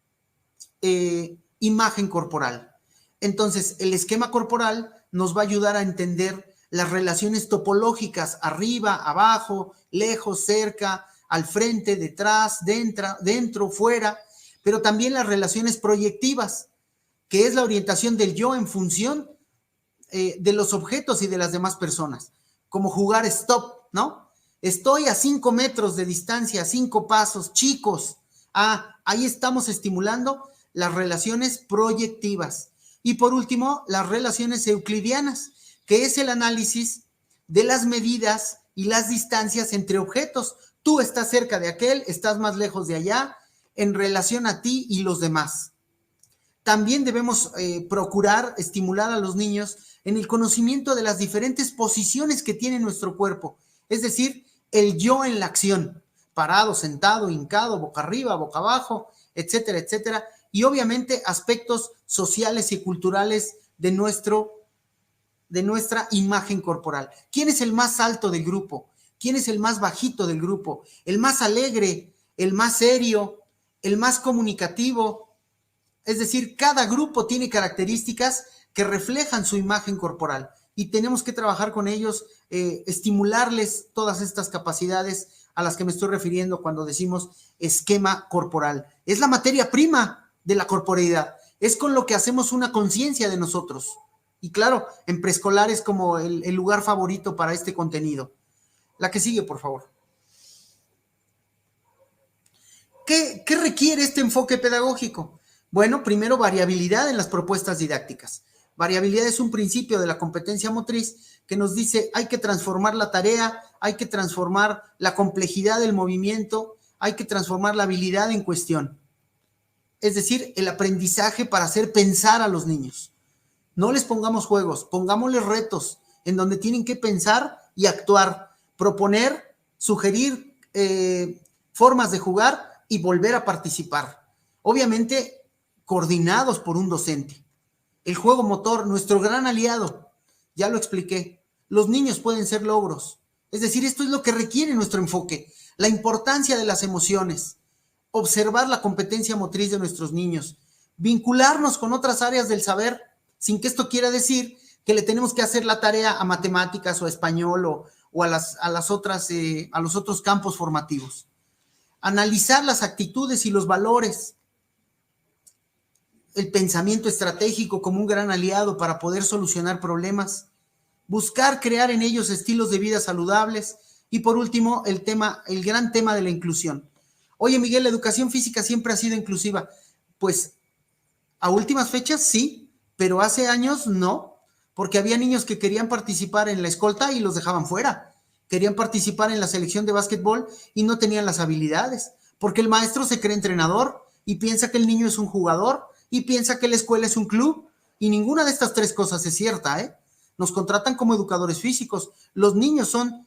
imagen corporal. Entonces, el esquema corporal nos va a ayudar a entender las relaciones topológicas, arriba, abajo, lejos, cerca, al frente, detrás, dentro, fuera, pero también las relaciones proyectivas, que es la orientación del yo en función de los objetos y de las demás personas, como jugar stop, ¿no? Estoy a 5 metros de distancia, 5 pasos, chicos. Ahí estamos estimulando las relaciones proyectivas. Y por último, las relaciones euclidianas, que es el análisis de las medidas y las distancias entre objetos. Tú estás cerca de aquel, estás más lejos de allá, en relación a ti y los demás. También debemos procurar estimular a los niños en el conocimiento de las diferentes posiciones que tiene nuestro cuerpo, es decir, el yo en la acción, parado, sentado, hincado, boca arriba, boca abajo, etcétera, etcétera, y obviamente aspectos sociales y culturales de nuestra imagen corporal. ¿Quién es el más alto del grupo? ¿Quién es el más bajito del grupo? ¿El más alegre? ¿El más serio? ¿El más comunicativo? Es decir, cada grupo tiene características que reflejan su imagen corporal y tenemos que trabajar con ellos, estimularles todas estas capacidades a las que me estoy refiriendo cuando decimos esquema corporal. Es la materia prima de la corporeidad, es con lo que hacemos una conciencia de nosotros. Y claro, en preescolar es como el lugar favorito para este contenido. La que sigue, por favor. ¿Qué requiere este enfoque pedagógico? Bueno, primero, variabilidad en las propuestas didácticas. Variabilidad es un principio de la competencia motriz que nos dice hay que transformar la tarea, hay que transformar la complejidad del movimiento, hay que transformar la habilidad en cuestión. Es decir, el aprendizaje para hacer pensar a los niños. No les pongamos juegos, pongámosles retos en donde tienen que pensar y actuar, proponer, sugerir formas de jugar y volver a participar. Obviamente, coordinados por un docente. El juego motor, nuestro gran aliado, ya lo expliqué. Los niños pueden ser logros. Es decir, esto es lo que requiere nuestro enfoque. La importancia de las emociones, observar la competencia motriz de nuestros niños, vincularnos con otras áreas del saber, sin que esto quiera decir que le tenemos que hacer la tarea a matemáticas o a español o a los otros campos formativos. Analizar las actitudes y los valores, el pensamiento estratégico como un gran aliado para poder solucionar problemas, buscar crear en ellos estilos de vida saludables y por último el gran tema de la inclusión. Oye, Miguel, ¿la educación física siempre ha sido inclusiva? Pues a últimas fechas sí, pero hace años no, porque había niños que querían participar en la escolta y los dejaban fuera. Querían participar en la selección de básquetbol y no tenían las habilidades, porque el maestro se cree entrenador y piensa que el niño es un jugador y piensa que la escuela es un club, y ninguna de estas tres cosas es cierta, ¿eh? Nos contratan como educadores físicos. Los niños son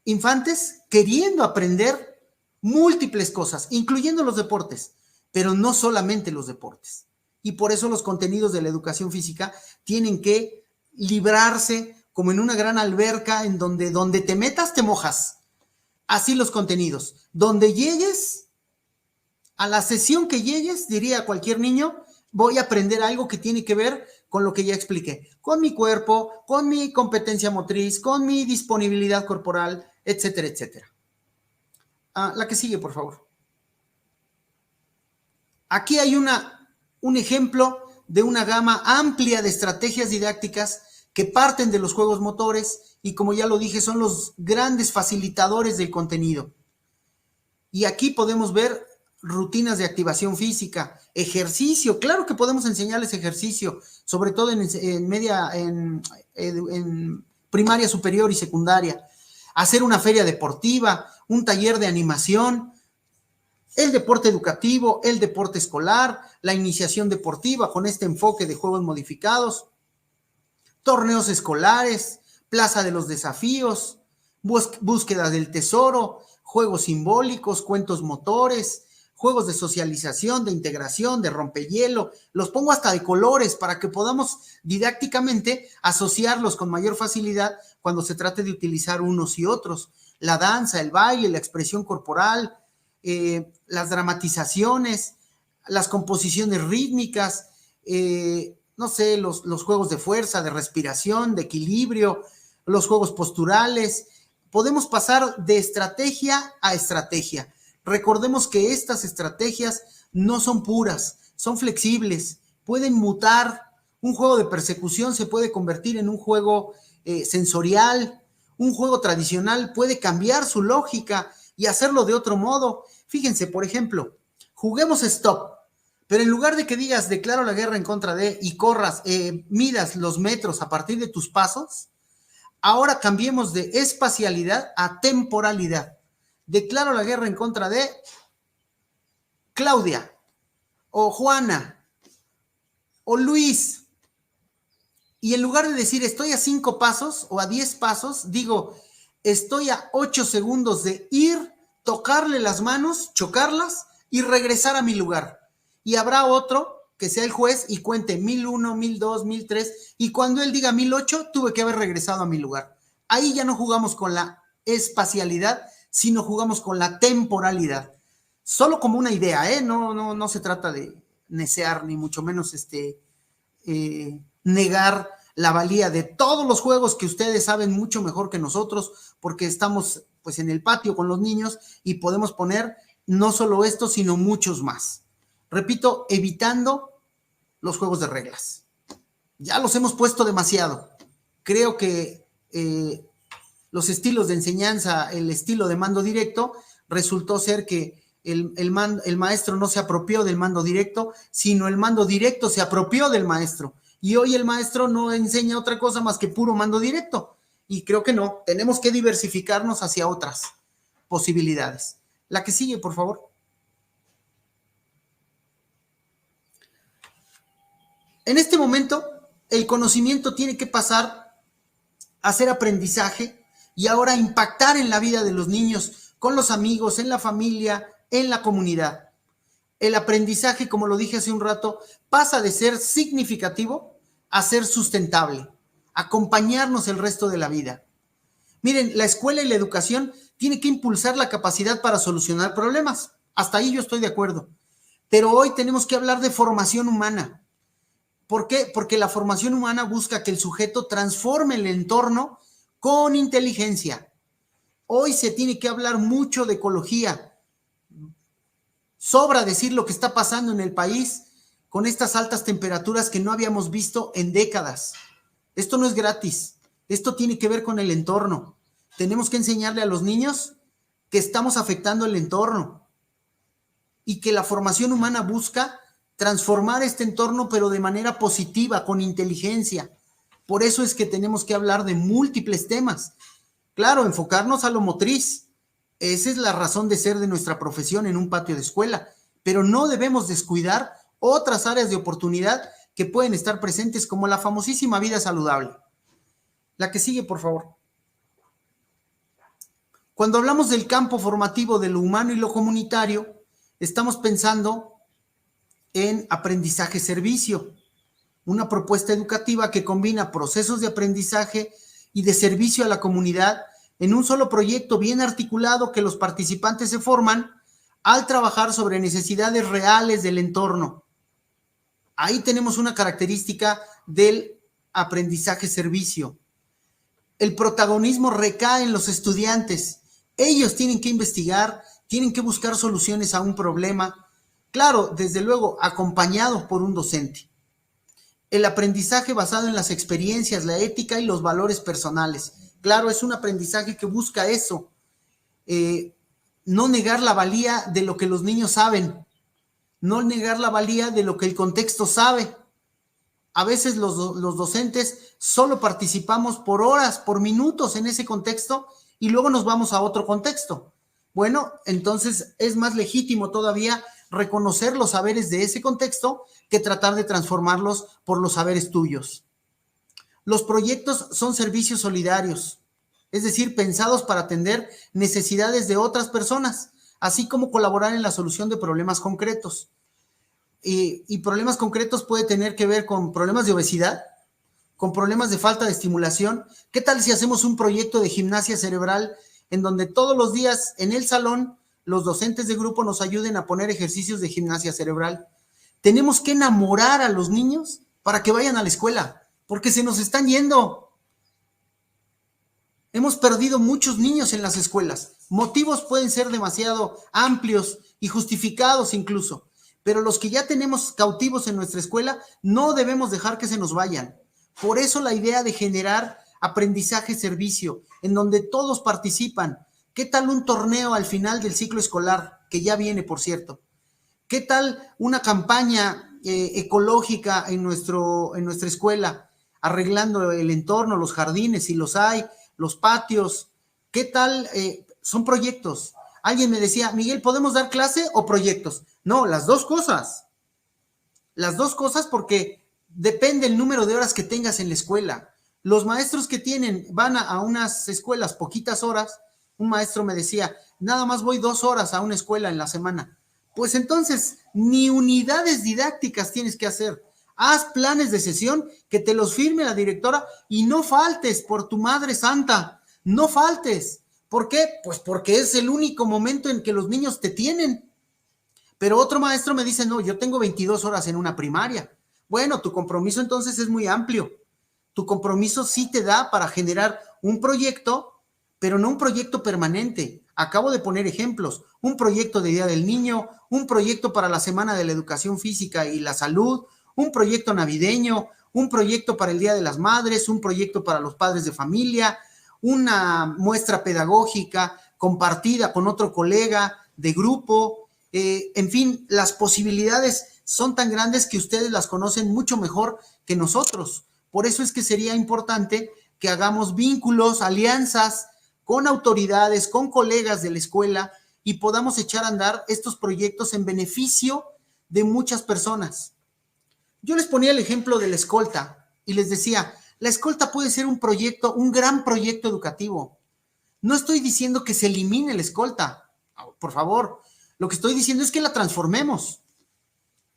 infantes queriendo aprender múltiples cosas, incluyendo los deportes, pero no solamente los deportes. Y por eso los contenidos de la educación física tienen que librarse como en una gran alberca en donde te metas te mojas. Así los contenidos. Donde llegues, a la sesión que llegues, diría cualquier niño, voy a aprender algo que tiene que ver con lo que ya expliqué, con mi cuerpo, con mi competencia motriz, con mi disponibilidad corporal, etcétera, etcétera. La que sigue, por favor. Aquí hay un ejemplo de una gama amplia de estrategias didácticas que parten de los juegos motores y, como ya lo dije, son los grandes facilitadores del contenido. Y aquí podemos ver rutinas de activación física, ejercicio. Claro que podemos enseñarles ejercicio, sobre todo en primaria superior y secundaria. Hacer una feria deportiva, un taller de animación, el deporte educativo, el deporte escolar, la iniciación deportiva con este enfoque de juegos modificados, torneos escolares, plaza de los desafíos, búsqueda del tesoro, juegos simbólicos, cuentos motores, juegos de socialización, de integración, de rompehielo. Los pongo hasta de colores para que podamos didácticamente asociarlos con mayor facilidad cuando se trate de utilizar unos y otros. La danza, el baile, la expresión corporal, las dramatizaciones, las composiciones rítmicas, no sé, los juegos de fuerza, de respiración, de equilibrio, los juegos posturales. Podemos pasar de estrategia a estrategia. Recordemos que estas estrategias no son puras, son flexibles, pueden mutar. Un juego de persecución se puede convertir en un juego sensorial. Un juego tradicional puede cambiar su lógica y hacerlo de otro modo. Fíjense, por ejemplo, juguemos stop, pero en lugar de que digas declaro la guerra en contra de y corras, midas los metros a partir de tus pasos, ahora cambiemos de espacialidad a temporalidad. Declaro la guerra en contra de Claudia, o Juana, o Luis. Y en lugar de decir estoy a 5 pasos o a 10 pasos, digo estoy a 8 segundos de ir, tocarle las manos, chocarlas y regresar a mi lugar. Y habrá otro que sea el juez y cuente 1001, 1002, 1003, y cuando él diga 1008, tuve que haber regresado a mi lugar. Ahí ya no jugamos con la espacialidad, sino jugamos con la temporalidad. Solo como una idea, no se trata de necear, ni mucho menos negar la valía de todos los juegos que ustedes saben mucho mejor que nosotros, porque estamos pues en el patio con los niños y podemos poner no solo esto, sino muchos más. Repito, evitando los juegos de reglas. Ya los hemos puesto demasiado. Creo que los estilos de enseñanza, el estilo de mando directo, resultó ser que el maestro no se apropió del mando directo, sino el mando directo se apropió del maestro. Y hoy el maestro no enseña otra cosa más que puro mando directo. Y creo que no, tenemos que diversificarnos hacia otras posibilidades. La que sigue, por favor. En este momento, el conocimiento tiene que pasar a ser aprendizaje y ahora impactar en la vida de los niños, con los amigos, en la familia, en la comunidad. El aprendizaje, como lo dije hace un rato, pasa de ser significativo a ser sustentable, acompañarnos el resto de la vida. Miren, la escuela y la educación tienen que impulsar la capacidad para solucionar problemas. Hasta ahí yo estoy de acuerdo. Pero hoy tenemos que hablar de formación humana. ¿Por qué? Porque la formación humana busca que el sujeto transforme el entorno con inteligencia. Hoy se tiene que hablar mucho de ecología. Sobra decir lo que está pasando en el país con estas altas temperaturas que no habíamos visto en décadas. Esto no es gratis. Esto tiene que ver con el entorno. Tenemos que enseñarle a los niños que estamos afectando el entorno y que la formación humana busca transformar este entorno, pero de manera positiva, con inteligencia. Por eso es que tenemos que hablar de múltiples temas. Claro, enfocarnos a lo motriz. Esa es la razón de ser de nuestra profesión en un patio de escuela. Pero no debemos descuidar otras áreas de oportunidad que pueden estar presentes, como la famosísima vida saludable. La que sigue, por favor. Cuando hablamos del campo formativo de lo humano y lo comunitario, estamos pensando en aprendizaje-servicio, una propuesta educativa que combina procesos de aprendizaje y de servicio a la comunidad en un solo proyecto bien articulado que los participantes se forman al trabajar sobre necesidades reales del entorno. Ahí tenemos una característica del aprendizaje-servicio. El protagonismo recae en los estudiantes. Ellos tienen que investigar, tienen que buscar soluciones a un problema, claro, desde luego, acompañados por un docente. El aprendizaje basado en las experiencias, la ética y los valores personales. Claro, es un aprendizaje que busca eso. No negar la valía de lo que los niños saben, no negar la valía de lo que el contexto sabe. A veces los docentes solo participamos por horas, por minutos en ese contexto y luego nos vamos a otro contexto. Bueno, entonces es más legítimo todavía reconocer los saberes de ese contexto que tratar de transformarlos por los saberes tuyos. Los proyectos son servicios solidarios, es decir, pensados para atender necesidades de otras personas, así como colaborar en la solución de problemas concretos. Y problemas concretos puede tener que ver con problemas de obesidad, con problemas de falta de estimulación. ¿Qué tal si hacemos un proyecto de gimnasia cerebral en donde todos los días en el salón los docentes de grupo nos ayuden a poner ejercicios de gimnasia cerebral? Tenemos que enamorar a los niños para que vayan a la escuela, porque se nos están yendo. Hemos perdido muchos niños en las escuelas. Motivos pueden ser demasiado amplios y justificados incluso, pero los que ya tenemos cautivos en nuestra escuela no debemos dejar que se nos vayan. Por eso la idea de generar aprendizaje-servicio, en donde todos participan. ¿Qué tal un torneo al final del ciclo escolar, que ya viene, por cierto? ¿Qué tal una campaña ecológica en nuestra escuela, arreglando el entorno, los jardines, si los hay, los patios? ¿Qué tal? Son proyectos. Alguien me decía, Miguel, ¿podemos dar clase o proyectos? No, las dos cosas. Las dos cosas, porque depende el número de horas que tengas en la escuela. Los maestros que van a unas escuelas poquitas horas. Un maestro me decía, nada más voy 2 horas a una escuela en la semana. Pues entonces, ni unidades didácticas tienes que hacer. Haz planes de sesión, que te los firme la directora y no faltes, por tu madre santa. No faltes. ¿Por qué? Pues porque es el único momento en que los niños te tienen. Pero otro maestro me dice, no, yo tengo 22 horas en una primaria. Bueno, tu compromiso entonces es muy amplio. Tu compromiso sí te da para generar un proyecto, pero no un proyecto permanente. Acabo de poner ejemplos. Un proyecto de Día del Niño, un proyecto para la Semana de la Educación Física y la Salud, un proyecto navideño, un proyecto para el Día de las Madres, un proyecto para los padres de familia, una muestra pedagógica compartida con otro colega de grupo. En fin, las posibilidades son tan grandes que ustedes las conocen mucho mejor que nosotros. Por eso es que sería importante que hagamos vínculos, alianzas con autoridades, con colegas de la escuela y podamos echar a andar estos proyectos en beneficio de muchas personas. Yo les ponía el ejemplo de la escolta y les decía, la escolta puede ser un proyecto, un gran proyecto educativo. No estoy diciendo que se elimine la escolta, por favor. Lo que estoy diciendo es que la transformemos.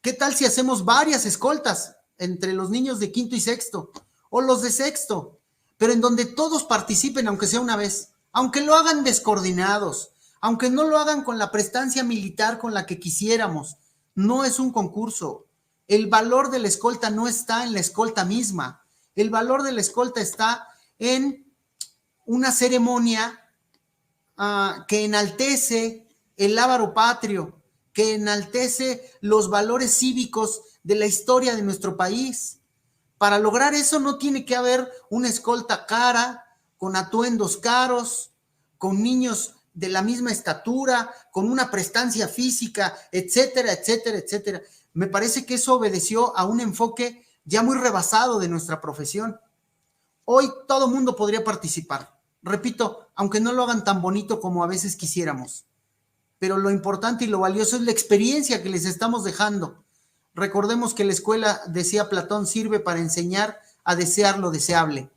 ¿Qué tal si hacemos varias escoltas entre los niños de 5º y 6º o los de 6º, pero en donde todos participen aunque sea una vez, aunque lo hagan descoordinados, aunque no lo hagan con la prestancia militar con la que quisiéramos? No es un concurso. El valor de la escolta no está en la escolta misma. El valor de la escolta está en una ceremonia que enaltece el lábaro patrio, que enaltece los valores cívicos de la historia de nuestro país. Para lograr eso no tiene que haber una escolta cara, con atuendos caros, con niños de la misma estatura, con una prestancia física, etcétera, etcétera, etcétera. Me parece que eso obedeció a un enfoque ya muy rebasado de nuestra profesión. Hoy todo mundo podría participar. Repito, aunque no lo hagan tan bonito como a veces quisiéramos. Pero lo importante y lo valioso es la experiencia que les estamos dejando. Recordemos que la escuela, decía Platón, sirve para enseñar a desear lo deseable.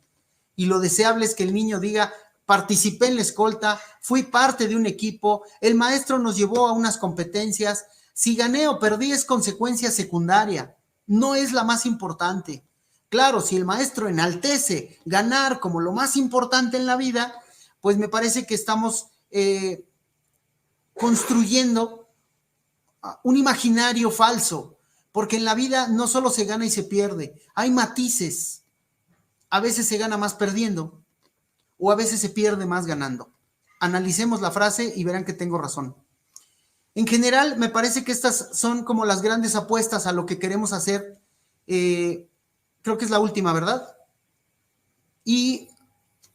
Y lo deseable es que el niño diga, participé en la escolta, fui parte de un equipo, el maestro nos llevó a unas competencias, si gané o perdí es consecuencia secundaria, no es la más importante. Claro, si el maestro enaltece ganar como lo más importante en la vida, pues me parece que estamos construyendo un imaginario falso, porque en la vida no solo se gana y se pierde, hay matices. A veces se gana más perdiendo o a veces se pierde más ganando. Analicemos la frase y verán que tengo razón. En general, me parece que estas son como las grandes apuestas a lo que queremos hacer. Creo que es la última, ¿verdad? Y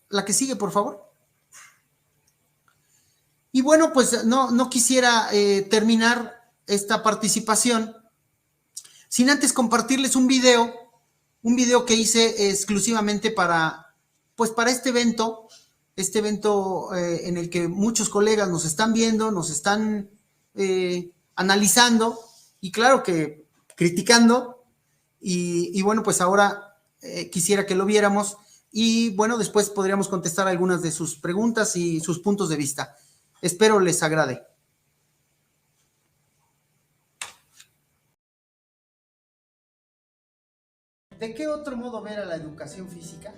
la que sigue, por favor. Y bueno, pues no quisiera terminar esta participación sin antes compartirles un video que hice exclusivamente para este evento en el que muchos colegas nos están viendo, nos están analizando y claro que criticando. Y bueno, pues ahora quisiera que lo viéramos y bueno, después podríamos contestar algunas de sus preguntas y sus puntos de vista. Espero les agrade. ¿De qué otro modo ver a la educación física?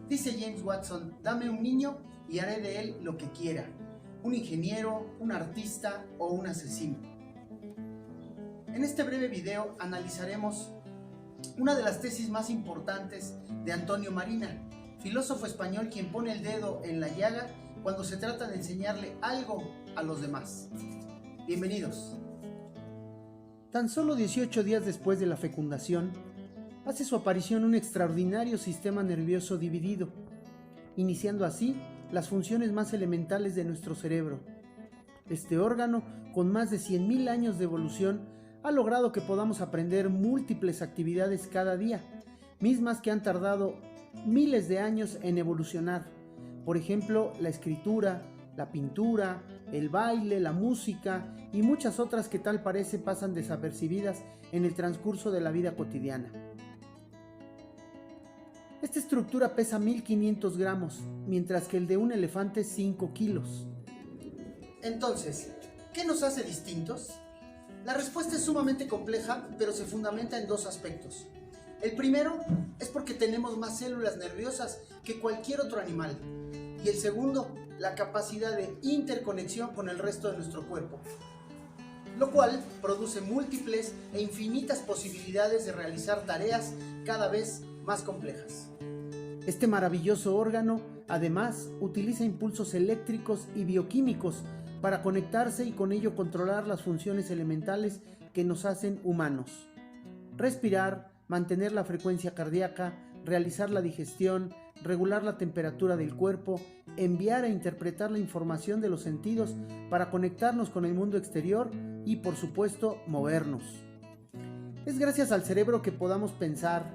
Dice James Watson, dame un niño y haré de él lo que quiera, un ingeniero, un artista o un asesino. En este breve video analizaremos una de las tesis más importantes de Antonio Marina, filósofo español quien pone el dedo en la llaga cuando se trata de enseñarle algo a los demás. Bienvenidos. Tan solo 18 días después de la fecundación, hace su aparición un extraordinario sistema nervioso dividido, iniciando así las funciones más elementales de nuestro cerebro. Este órgano, con más de 100.000 años de evolución, ha logrado que podamos aprender múltiples actividades cada día, mismas que han tardado miles de años en evolucionar. Por ejemplo, la escritura, la pintura, el baile, la música y muchas otras que tal parece pasan desapercibidas en el transcurso de la vida cotidiana. Esta estructura pesa 1500 gramos, mientras que el de un elefante 5 kilos. Entonces, ¿qué nos hace distintos? La respuesta es sumamente compleja, pero se fundamenta en dos aspectos. El primero es porque tenemos más células nerviosas que cualquier otro animal. Y el segundo, la capacidad de interconexión con el resto de nuestro cuerpo, lo cual produce múltiples e infinitas posibilidades de realizar tareas cada vez más complejas. Este maravilloso órgano, además, utiliza impulsos eléctricos y bioquímicos para conectarse y con ello controlar las funciones elementales que nos hacen humanos. Respirar, mantener la frecuencia cardíaca, realizar la digestión, regular la temperatura del cuerpo, enviar e interpretar la información de los sentidos para conectarnos con el mundo exterior y, por supuesto, movernos. Es gracias al cerebro que podamos pensar,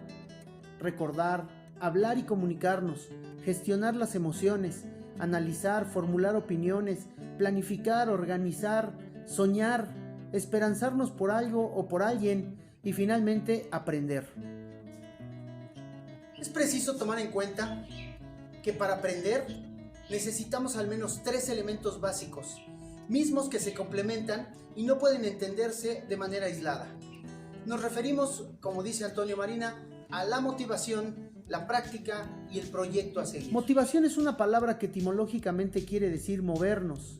recordar, hablar y comunicarnos, gestionar las emociones, analizar, formular opiniones, planificar, organizar, soñar, esperanzarnos por algo o por alguien y finalmente aprender. Es preciso tomar en cuenta que para aprender necesitamos al menos 3 elementos básicos, mismos que se complementan y no pueden entenderse de manera aislada. Nos referimos, como dice Antonio Marina, a la motivación, la práctica y el proyecto a seguir. Motivación es una palabra que etimológicamente quiere decir movernos.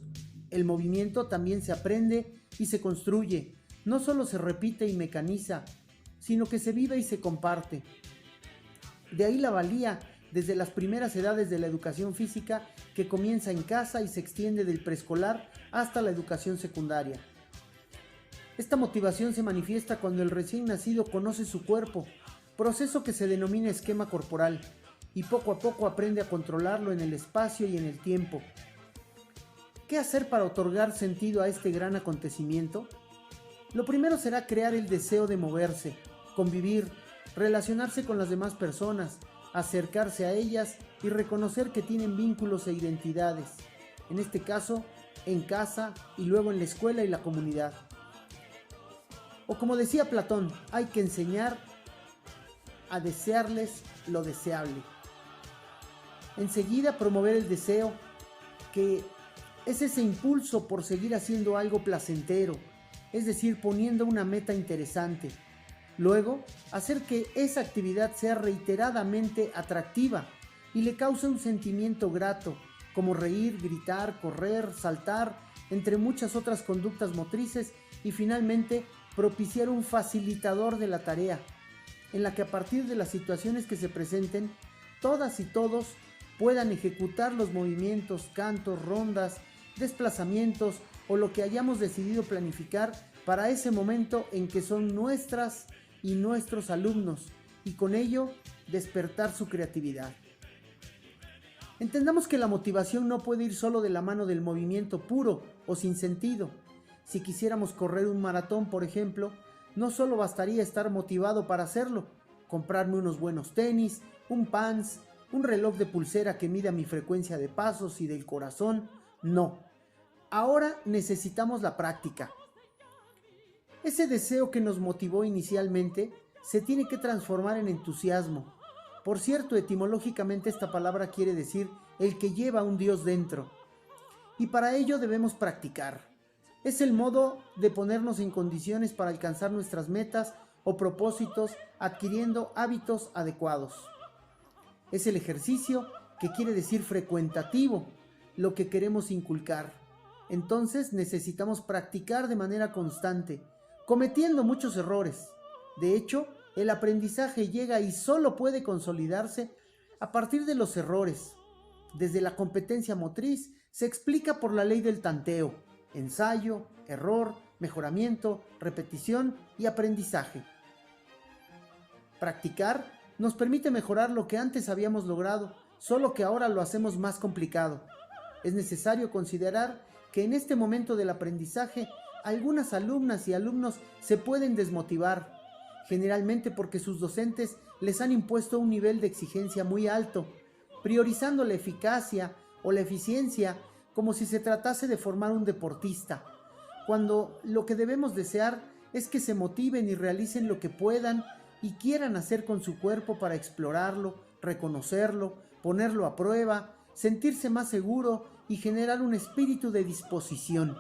El movimiento también se aprende y se construye, no solo se repite y mecaniza, sino que se vive y se comparte. De ahí la valía desde las primeras edades de la educación física que comienza en casa y se extiende del preescolar hasta la educación secundaria. Esta motivación se manifiesta cuando el recién nacido conoce su cuerpo, proceso que se denomina esquema corporal, y poco a poco aprende a controlarlo en el espacio y en el tiempo. ¿Qué hacer para otorgar sentido a este gran acontecimiento? Lo primero será crear el deseo de moverse, convivir, relacionarse con las demás personas, acercarse a ellas y reconocer que tienen vínculos e identidades, en este caso, en casa y luego en la escuela y la comunidad. O como decía Platón, hay que enseñar a desearles lo deseable. Enseguida promover el deseo, que es ese impulso por seguir haciendo algo placentero, es decir, poniendo una meta interesante. Luego, hacer que esa actividad sea reiteradamente atractiva y le cause un sentimiento grato, como reír, gritar, correr, saltar, entre muchas otras conductas motrices, y finalmente propiciar un facilitador de la tarea, en la que a partir de las situaciones que se presenten, todas y todos puedan ejecutar los movimientos, cantos, rondas, desplazamientos o lo que hayamos decidido planificar para ese momento en que son nuestras y nuestros alumnos, y con ello despertar su creatividad. Entendamos que la motivación no puede ir solo de la mano del movimiento puro o sin sentido. Si quisiéramos correr un maratón, por ejemplo, no solo bastaría estar motivado para hacerlo, comprarme unos buenos tenis, un pants, un reloj de pulsera que mida mi frecuencia de pasos y del corazón. No. Ahora necesitamos la práctica. Ese deseo que nos motivó inicialmente se tiene que transformar en entusiasmo. Por cierto, etimológicamente esta palabra quiere decir el que lleva un Dios dentro. Y para ello debemos practicar. Es el modo de ponernos en condiciones para alcanzar nuestras metas o propósitos adquiriendo hábitos adecuados. Es el ejercicio que quiere decir frecuentativo, lo que queremos inculcar. Entonces necesitamos practicar de manera constante, cometiendo muchos errores. De hecho, el aprendizaje llega y solo puede consolidarse a partir de los errores. Desde la competencia motriz se explica por la ley del tanteo: ensayo, error, mejoramiento, repetición y aprendizaje. Practicar nos permite mejorar lo que antes habíamos logrado, solo que ahora lo hacemos más complicado. Es necesario considerar que en este momento del aprendizaje algunas alumnas y alumnos se pueden desmotivar, generalmente porque sus docentes les han impuesto un nivel de exigencia muy alto, priorizando la eficacia o la eficiencia como si se tratase de formar un deportista, cuando lo que debemos desear es que se motiven y realicen lo que puedan y quieran hacer con su cuerpo para explorarlo, reconocerlo, ponerlo a prueba, sentirse más seguro y generar un espíritu de disposición,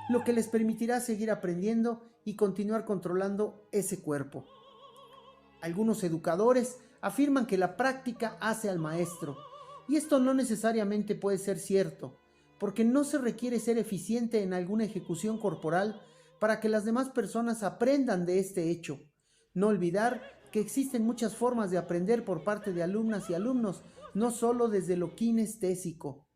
lo que les permitirá seguir aprendiendo y continuar controlando ese cuerpo. Algunos educadores afirman que la práctica hace al maestro, y esto no necesariamente puede ser cierto, porque no se requiere ser eficiente en alguna ejecución corporal para que las demás personas aprendan de este hecho. No olvidar que existen muchas formas de aprender por parte de alumnas y alumnos, no solo desde lo kinestésico.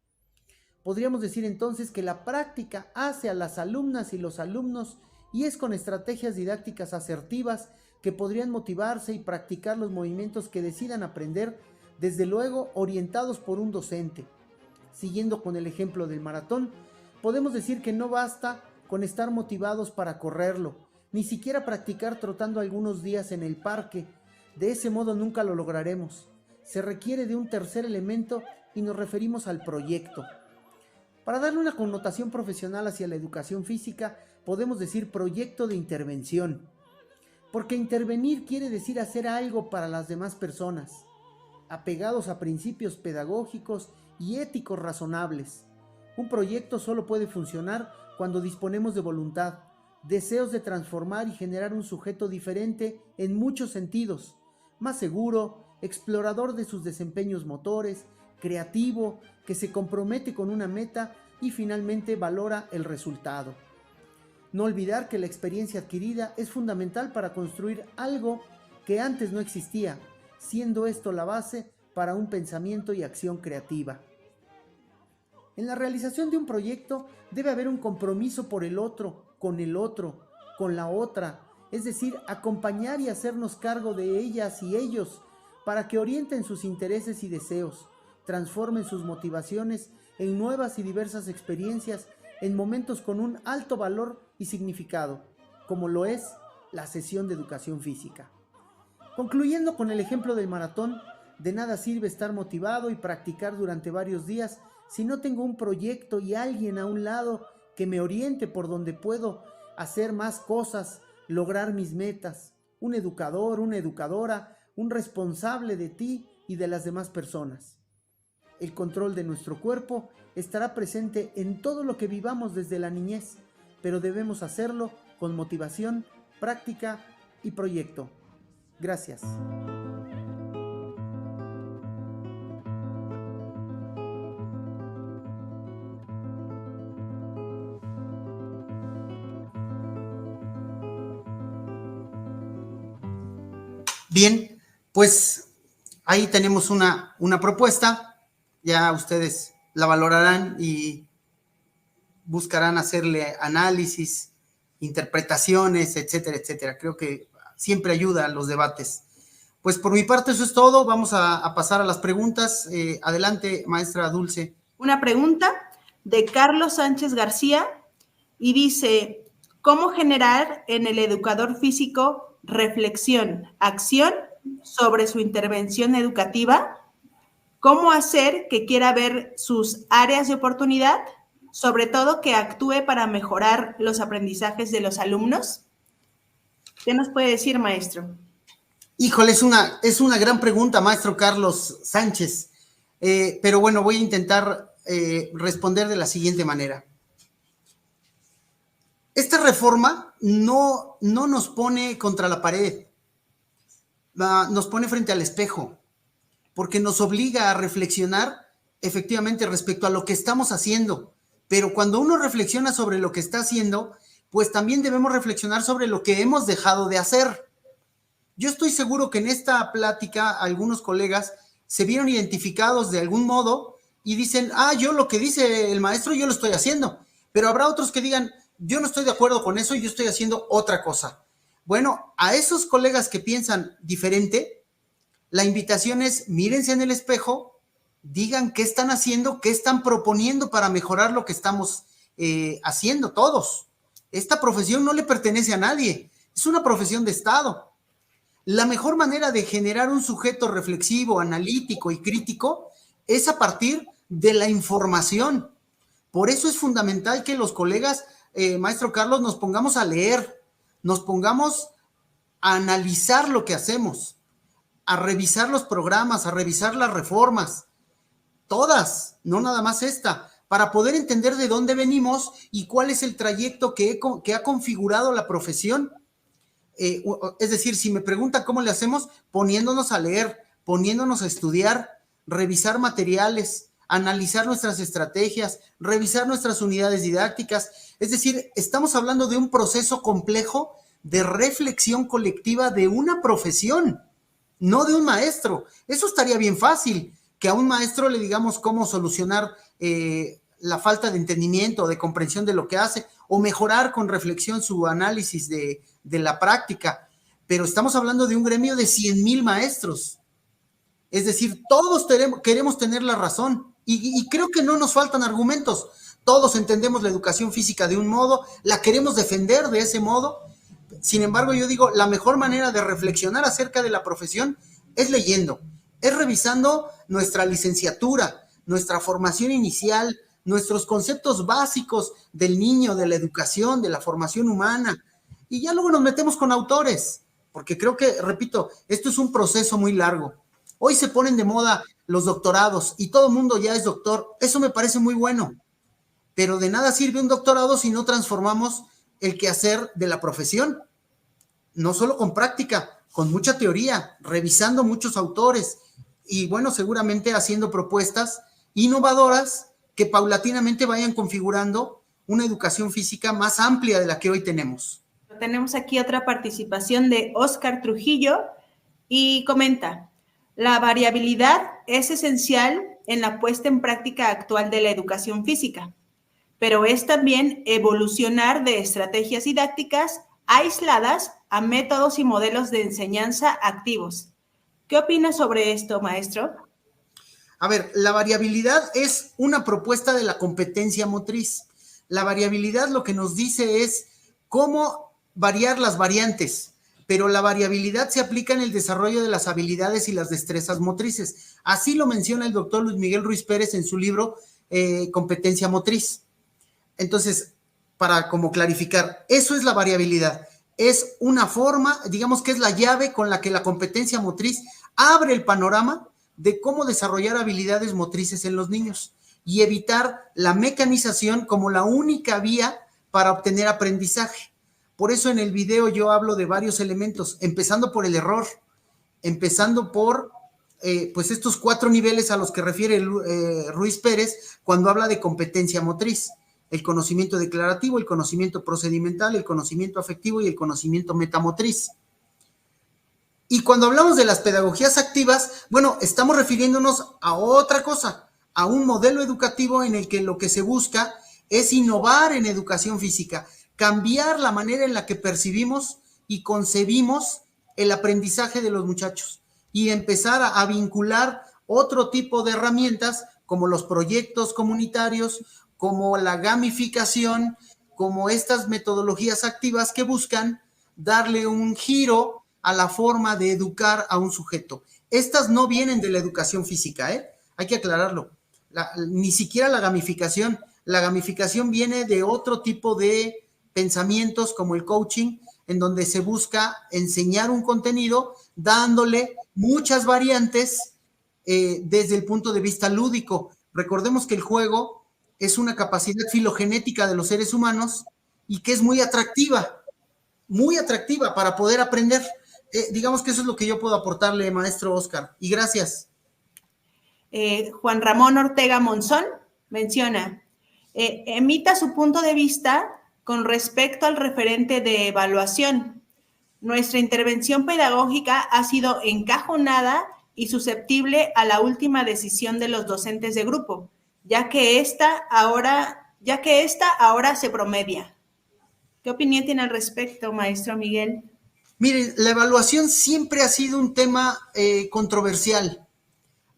Podríamos decir entonces que la práctica hace a las alumnas y los alumnos, y es con estrategias didácticas asertivas que podrían motivarse y practicar los movimientos que decidan aprender, desde luego orientados por un docente. Siguiendo con el ejemplo del maratón, podemos decir que no basta con estar motivados para correrlo, ni siquiera practicar trotando algunos días en el parque. De ese modo nunca lo lograremos. Se requiere de un tercer elemento y nos referimos al proyecto. Para darle una connotación profesional hacia la educación física, podemos decir proyecto de intervención, porque intervenir quiere decir hacer algo para las demás personas, apegados a principios pedagógicos y éticos razonables. Un proyecto solo puede funcionar cuando disponemos de voluntad, deseos de transformar y generar un sujeto diferente en muchos sentidos, más seguro, explorador de sus desempeños motores, creativo, que se compromete con una meta y finalmente valora el resultado. No olvidar que la experiencia adquirida es fundamental para construir algo que antes no existía, siendo esto la base para un pensamiento y acción creativa. En la realización de un proyecto debe haber un compromiso por el otro, con la otra, es decir, acompañar y hacernos cargo de ellas y ellos para que orienten sus intereses y deseos, transformen sus motivaciones en nuevas y diversas experiencias en momentos con un alto valor y significado, como lo es la sesión de educación física. Concluyendo con el ejemplo del maratón, de nada sirve estar motivado y practicar durante varios días si no tengo un proyecto y alguien a un lado que me oriente por donde puedo hacer más cosas, lograr mis metas, un educador, una educadora, un responsable de ti y de las demás personas. El control de nuestro cuerpo estará presente en todo lo que vivamos desde la niñez, pero debemos hacerlo con motivación, práctica y proyecto. Gracias. Bien, pues ahí tenemos una propuesta, ya ustedes la valorarán y buscarán hacerle análisis, interpretaciones, etcétera, etcétera. Creo que siempre ayuda a los debates. Pues por mi parte eso es todo, vamos a pasar a las preguntas. Adelante, maestra Dulce. Una pregunta de Carlos Sánchez García y dice, ¿cómo generar en el educador físico reflexión, acción sobre su intervención educativa? ¿Cómo hacer que quiera ver sus áreas de oportunidad? Sobre todo que actúe para mejorar los aprendizajes de los alumnos. ¿Qué nos puede decir, maestro? Híjole, es una gran pregunta, maestro Carlos Sánchez. Pero bueno, voy a intentar responder de la siguiente manera. Esta reforma no nos pone contra la pared, nos pone frente al espejo, porque nos obliga a reflexionar efectivamente respecto a lo que estamos haciendo. Pero cuando uno reflexiona sobre lo que está haciendo, pues también debemos reflexionar sobre lo que hemos dejado de hacer. Yo estoy seguro que en esta plática algunos colegas se vieron identificados de algún modo y dicen, yo lo que dice el maestro yo lo estoy haciendo, pero habrá otros que digan, yo no estoy de acuerdo con eso y yo estoy haciendo otra cosa. Bueno, a esos colegas que piensan diferente, la invitación es, mírense en el espejo, digan qué están haciendo, qué están proponiendo para mejorar lo que estamos haciendo todos. Esta profesión no le pertenece a nadie, es una profesión de Estado. La mejor manera de generar un sujeto reflexivo, analítico y crítico es a partir de la información. Por eso es fundamental que los colegas, maestro Carlos, nos pongamos a leer, nos pongamos a analizar lo que hacemos, a revisar los programas, a revisar las reformas, todas, no nada más esta, para poder entender de dónde venimos y cuál es el trayecto que ha configurado la profesión. Es decir, si me preguntan cómo le hacemos, poniéndonos a leer, poniéndonos a estudiar, revisar materiales, analizar nuestras estrategias, revisar nuestras unidades didácticas. Es decir, estamos hablando de un proceso complejo de reflexión colectiva de una profesión, no de un maestro. Eso estaría bien fácil, que a un maestro le digamos cómo solucionar la falta de entendimiento, de comprensión de lo que hace, o mejorar con reflexión su análisis de la práctica. Pero estamos hablando de un gremio de 100,000 maestros. Es decir, todos queremos tener la razón y creo que no nos faltan argumentos. Todos entendemos la educación física de un modo, la queremos defender de ese modo. Sin embargo, yo digo, la mejor manera de reflexionar acerca de la profesión es leyendo, es revisando nuestra licenciatura, nuestra formación inicial, nuestros conceptos básicos del niño, de la educación, de la formación humana, y ya luego nos metemos con autores, porque creo que, repito, esto es un proceso muy largo. Hoy se ponen de moda los doctorados y todo el mundo ya es doctor. Eso me parece muy bueno, pero de nada sirve un doctorado si no transformamos el quehacer de la profesión, no solo con práctica, con mucha teoría, revisando muchos autores y, bueno, seguramente haciendo propuestas innovadoras que paulatinamente vayan configurando una educación física más amplia de la que hoy tenemos. Tenemos aquí otra participación de Óscar Trujillo y comenta, la variabilidad es esencial en la puesta en práctica actual de la educación física, pero es también evolucionar de estrategias didácticas aisladas a métodos y modelos de enseñanza activos. ¿Qué opina sobre esto, maestro? A ver, la variabilidad es una propuesta de la competencia motriz. La variabilidad lo que nos dice es cómo variar las variantes, pero la variabilidad se aplica en el desarrollo de las habilidades y las destrezas motrices. Así lo menciona el doctor Luis Miguel Ruiz Pérez en su libro Competencia Motriz. Entonces, para como clarificar, eso es la variabilidad. Es una forma, digamos que es la llave con la que la competencia motriz abre el panorama de cómo desarrollar habilidades motrices en los niños y evitar la mecanización como la única vía para obtener aprendizaje. Por eso en el video yo hablo de varios elementos, empezando por el error, empezando por pues estos 4 niveles a los que refiere Ruiz Pérez cuando habla de competencia motriz: el conocimiento declarativo, el conocimiento procedimental, el conocimiento afectivo y el conocimiento metamotriz. Y cuando hablamos de las pedagogías activas, bueno, estamos refiriéndonos a otra cosa, a un modelo educativo en el que lo que se busca es innovar en educación física, cambiar la manera en la que percibimos y concebimos el aprendizaje de los muchachos y empezar a vincular otro tipo de herramientas como los proyectos comunitarios, como la gamificación, como estas metodologías activas que buscan darle un giro a la forma de educar a un sujeto. Estas no vienen de la educación física, hay que aclararlo. Ni siquiera la gamificación. La gamificación viene de otro tipo de pensamientos como el coaching, en donde se busca enseñar un contenido dándole muchas variantes desde el punto de vista lúdico. Recordemos que el juego es una capacidad filogenética de los seres humanos y que es muy atractiva para poder aprender. Digamos que eso es lo que yo puedo aportarle, maestro Oscar, y gracias. Juan Ramón Ortega Monzón menciona, emita su punto de vista con respecto al referente de evaluación. Nuestra intervención pedagógica ha sido encajonada y susceptible a la última decisión de los docentes de grupo, ya que esta ahora se promedia. ¿Qué opinión tiene al respecto, maestro Miguel? Miren, la evaluación siempre ha sido un tema controversial,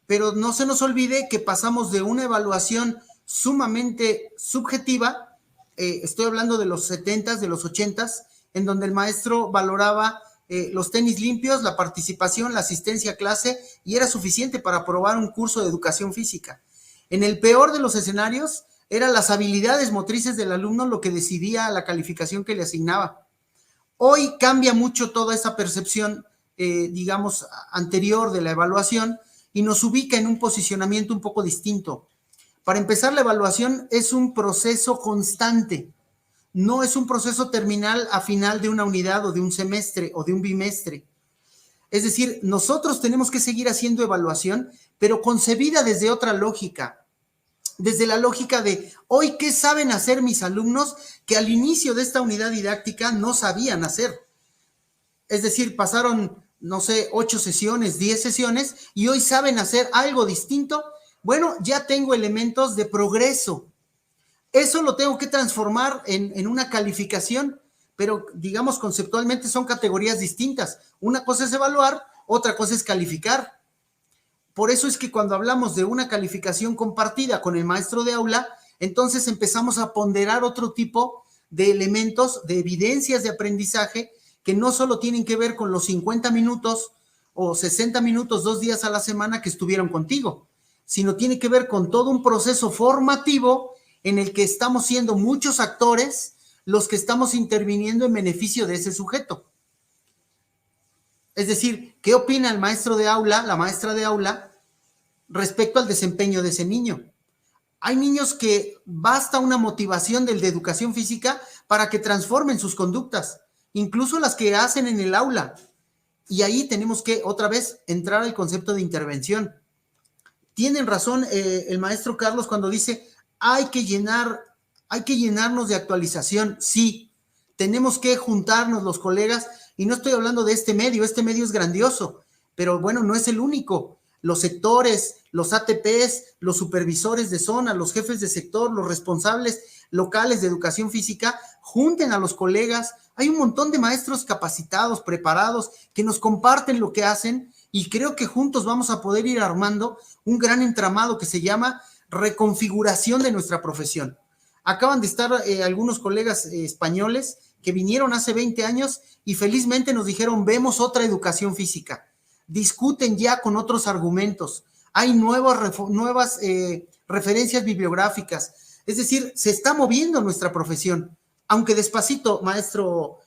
pero no se nos olvide que pasamos de una evaluación sumamente subjetiva, estoy hablando de los 70s, de los 80s, en donde el maestro valoraba los tenis limpios, la participación, la asistencia a clase, y era suficiente para aprobar un curso de educación física. En el peor de los escenarios, eran las habilidades motrices del alumno lo que decidía la calificación que le asignaba. Hoy cambia mucho toda esa percepción, digamos, anterior de la evaluación, y nos ubica en un posicionamiento un poco distinto. Para empezar, la evaluación es un proceso constante, no es un proceso terminal a final de una unidad o de un semestre o de un bimestre. Es decir, nosotros tenemos que seguir haciendo evaluación, pero concebida desde otra lógica, desde la lógica de hoy, ¿qué saben hacer mis alumnos que al inicio de esta unidad didáctica no sabían hacer? Es decir, pasaron, no sé, 8 sesiones, 10 sesiones, y hoy saben hacer algo distinto. Bueno, ya tengo elementos de progreso. Eso lo tengo que transformar en una calificación, pero digamos conceptualmente son categorías distintas. Una cosa es evaluar, otra cosa es calificar. Por eso es que cuando hablamos de una calificación compartida con el maestro de aula, entonces empezamos a ponderar otro tipo de elementos, de evidencias de aprendizaje que no solo tienen que ver con los 50 minutos o 60 minutos 2 días a la semana que estuvieron contigo, sino tiene que ver con todo un proceso formativo en el que estamos siendo muchos actores los que estamos interviniendo en beneficio de ese sujeto. Es decir, ¿qué opina el maestro de aula, la maestra de aula, respecto al desempeño de ese niño? Hay niños que basta una motivación del de educación física para que transformen sus conductas, incluso las que hacen en el aula. Y ahí tenemos que otra vez entrar al concepto de intervención. Tienen razón el maestro Carlos cuando dice hay que llenarnos de actualización. Sí, tenemos que juntarnos los colegas, y no estoy hablando de este medio es grandioso, pero bueno, no es el único. Los sectores, los ATPs, los supervisores de zona, los jefes de sector, los responsables locales de educación física, junten a los colegas. Hay un montón de maestros capacitados, preparados, que nos comparten lo que hacen, y creo que juntos vamos a poder ir armando un gran entramado que se llama reconfiguración de nuestra profesión. Acaban de estar algunos colegas españoles que vinieron hace 20 años y felizmente nos dijeron, vemos otra educación física. Discuten ya con otros argumentos. Hay nuevas referencias bibliográficas. Es decir, se está moviendo nuestra profesión, aunque despacito, maestro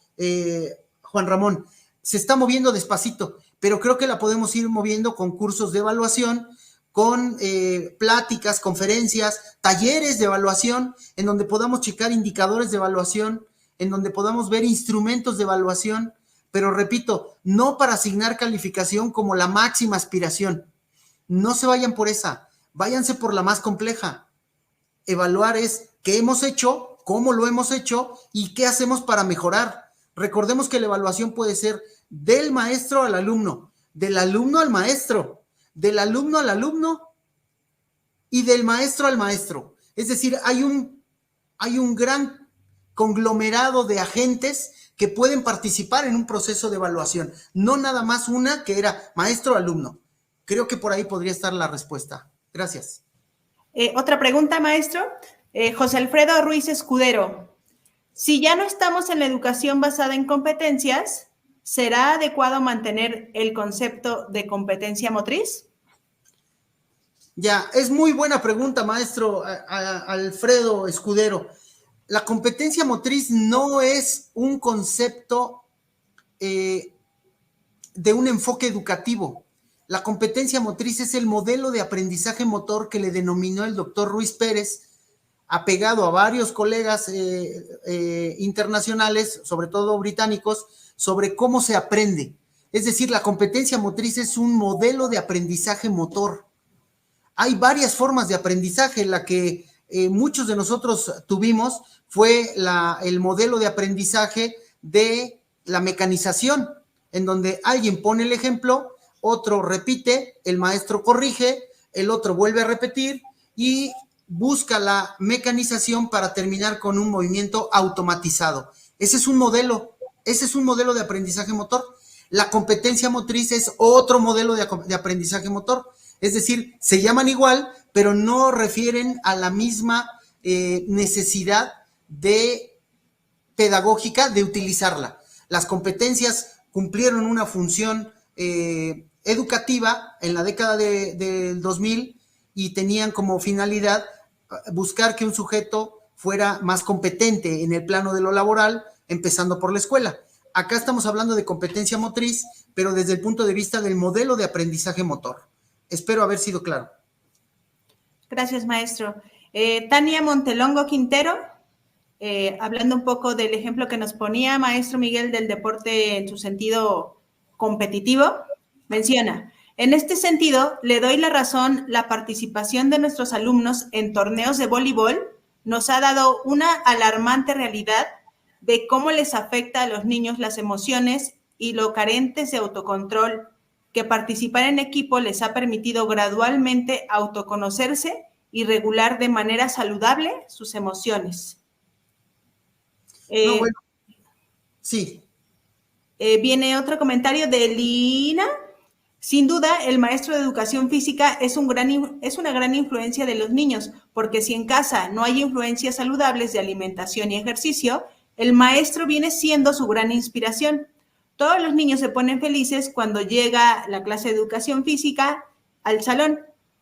Juan Ramón, se está moviendo despacito, pero creo que la podemos ir moviendo con cursos de evaluación, con pláticas, conferencias, talleres de evaluación, en donde podamos checar indicadores de evaluación, en donde podamos ver instrumentos de evaluación, pero repito, no para asignar calificación como la máxima aspiración. No se vayan por esa, váyanse por la más compleja. Evaluar es qué hemos hecho, cómo lo hemos hecho y qué hacemos para mejorar. Recordemos que la evaluación puede ser del maestro al alumno, del alumno al maestro, del alumno al alumno y del maestro al maestro. Es decir, hay un gran conglomerado de agentes que pueden participar en un proceso de evaluación, no nada más una que era maestro-alumno. Creo que por ahí podría estar la respuesta. Gracias. Otra pregunta, maestro. José Alfredo Ruiz Escudero. Si ya no estamos en la educación basada en competencias, ¿será adecuado mantener el concepto de competencia motriz? Ya, es muy buena pregunta, maestro Alfredo Escudero. La competencia motriz no es un concepto de un enfoque educativo. La competencia motriz es el modelo de aprendizaje motor que le denominó el doctor Ruiz Pérez, apegado a varios colegas internacionales, sobre todo británicos, sobre cómo se aprende. Es decir, la competencia motriz es un modelo de aprendizaje motor. Hay varias formas de aprendizaje. La que muchos de nosotros tuvimos fue el modelo de aprendizaje de la mecanización, en donde alguien pone el ejemplo, otro repite, el maestro corrige, el otro vuelve a repetir y busca la mecanización para terminar con un movimiento automatizado. Ese es un modelo de aprendizaje motor. La competencia motriz es otro modelo de aprendizaje motor. Es decir, se llaman igual, pero no refieren a la misma necesidad pedagógica de utilizarla. Las competencias cumplieron una función educativa en la década del 2000 y tenían como finalidad buscar que un sujeto fuera más competente en el plano de lo laboral, empezando por la escuela. Acá estamos hablando de competencia motriz, pero desde el punto de vista del modelo de aprendizaje motor. Espero haber sido claro. Gracias, maestro. Tania Montelongo Quintero, hablando un poco del ejemplo que nos ponía maestro Miguel del deporte en su sentido competitivo, menciona: en este sentido, le doy la razón, la participación de nuestros alumnos en torneos de voleibol nos ha dado una alarmante realidad de cómo les afecta a los niños las emociones y lo carentes de autocontrol, que participar en equipo les ha permitido gradualmente autoconocerse y regular de manera saludable sus emociones. No, bueno, sí. Viene otro comentario de Lina. Sin duda, el maestro de educación física es una gran influencia de los niños, porque si en casa no hay influencias saludables de alimentación y ejercicio, el maestro viene siendo su gran inspiración. Todos los niños se ponen felices cuando llega la clase de educación física al salón.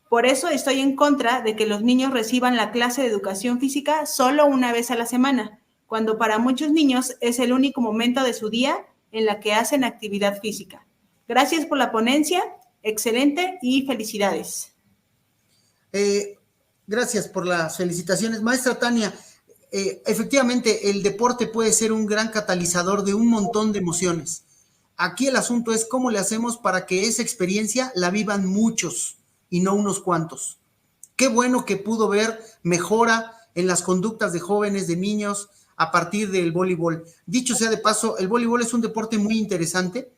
Por eso estoy en contra de que los niños reciban la clase de educación física solo una vez a la semana, cuando para muchos niños es el único momento de su día en la que hacen actividad física. Gracias por la ponencia, excelente y felicidades. Gracias por las felicitaciones. Maestra Tania, efectivamente el deporte puede ser un gran catalizador de un montón de emociones. Aquí el asunto es cómo le hacemos para que esa experiencia la vivan muchos y no unos cuantos. Qué bueno que pudo ver mejora en las conductas de jóvenes, de niños, a partir del voleibol. Dicho sea de paso, el voleibol es un deporte muy interesante,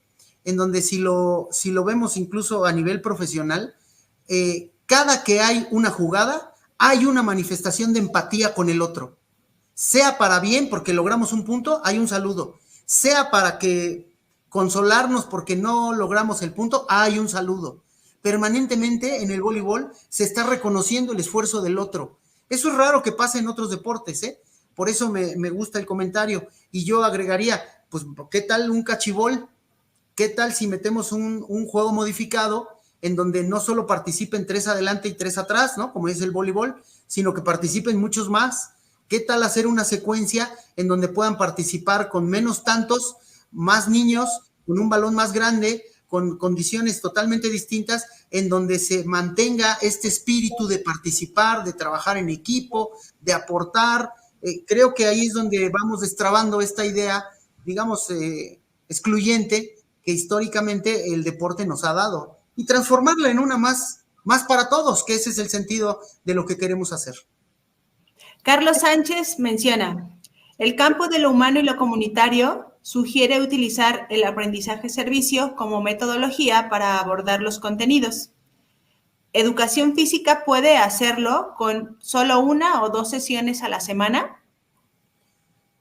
en donde si lo vemos incluso a nivel profesional, cada que hay una jugada, hay una manifestación de empatía con el otro. Sea para bien, porque logramos un punto, hay un saludo. Sea para que consolarnos porque no logramos el punto, hay un saludo. Permanentemente en el voleibol se está reconociendo el esfuerzo del otro. Eso es raro que pase en otros deportes, ¿eh? Por eso me gusta el comentario. Y yo agregaría, pues, ¿qué tal un cachibol? ¿Qué tal si metemos un juego modificado en donde no solo participen 3 adelante y 3 atrás, ¿no? Como es el voleibol, sino que participen muchos más. ¿Qué tal hacer una secuencia en donde puedan participar con menos tantos, más niños, con un balón más grande, con condiciones totalmente distintas, en donde se mantenga este espíritu de participar, de trabajar en equipo, de aportar, Creo que ahí es donde vamos destrabando esta idea, digamos, excluyente que históricamente el deporte nos ha dado y transformarla en una más para todos, que ese es el sentido de lo que queremos hacer. Carlos Sánchez menciona, el campo de lo humano y lo comunitario sugiere utilizar el aprendizaje-servicio como metodología para abordar los contenidos. ¿Educación física puede hacerlo con solo 1 o 2 sesiones a la semana?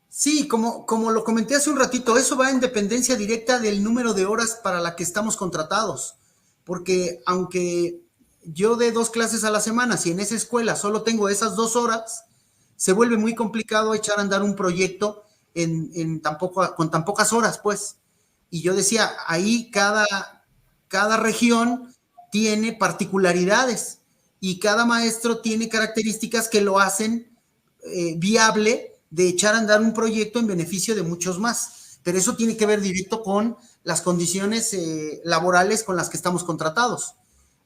Sí, como lo comenté hace un ratito, eso va en dependencia directa del número de horas para la que estamos contratados. Porque aunque yo dé 2 clases a la semana, si en esa escuela solo tengo esas 2 horas, se vuelve muy complicado echar a andar un proyecto con tan pocas horas, pues. Y yo decía, ahí cada región tiene particularidades y cada maestro tiene características que lo hacen viable de echar a andar un proyecto en beneficio de muchos más. Pero eso tiene que ver directo con las condiciones laborales con las que estamos contratados.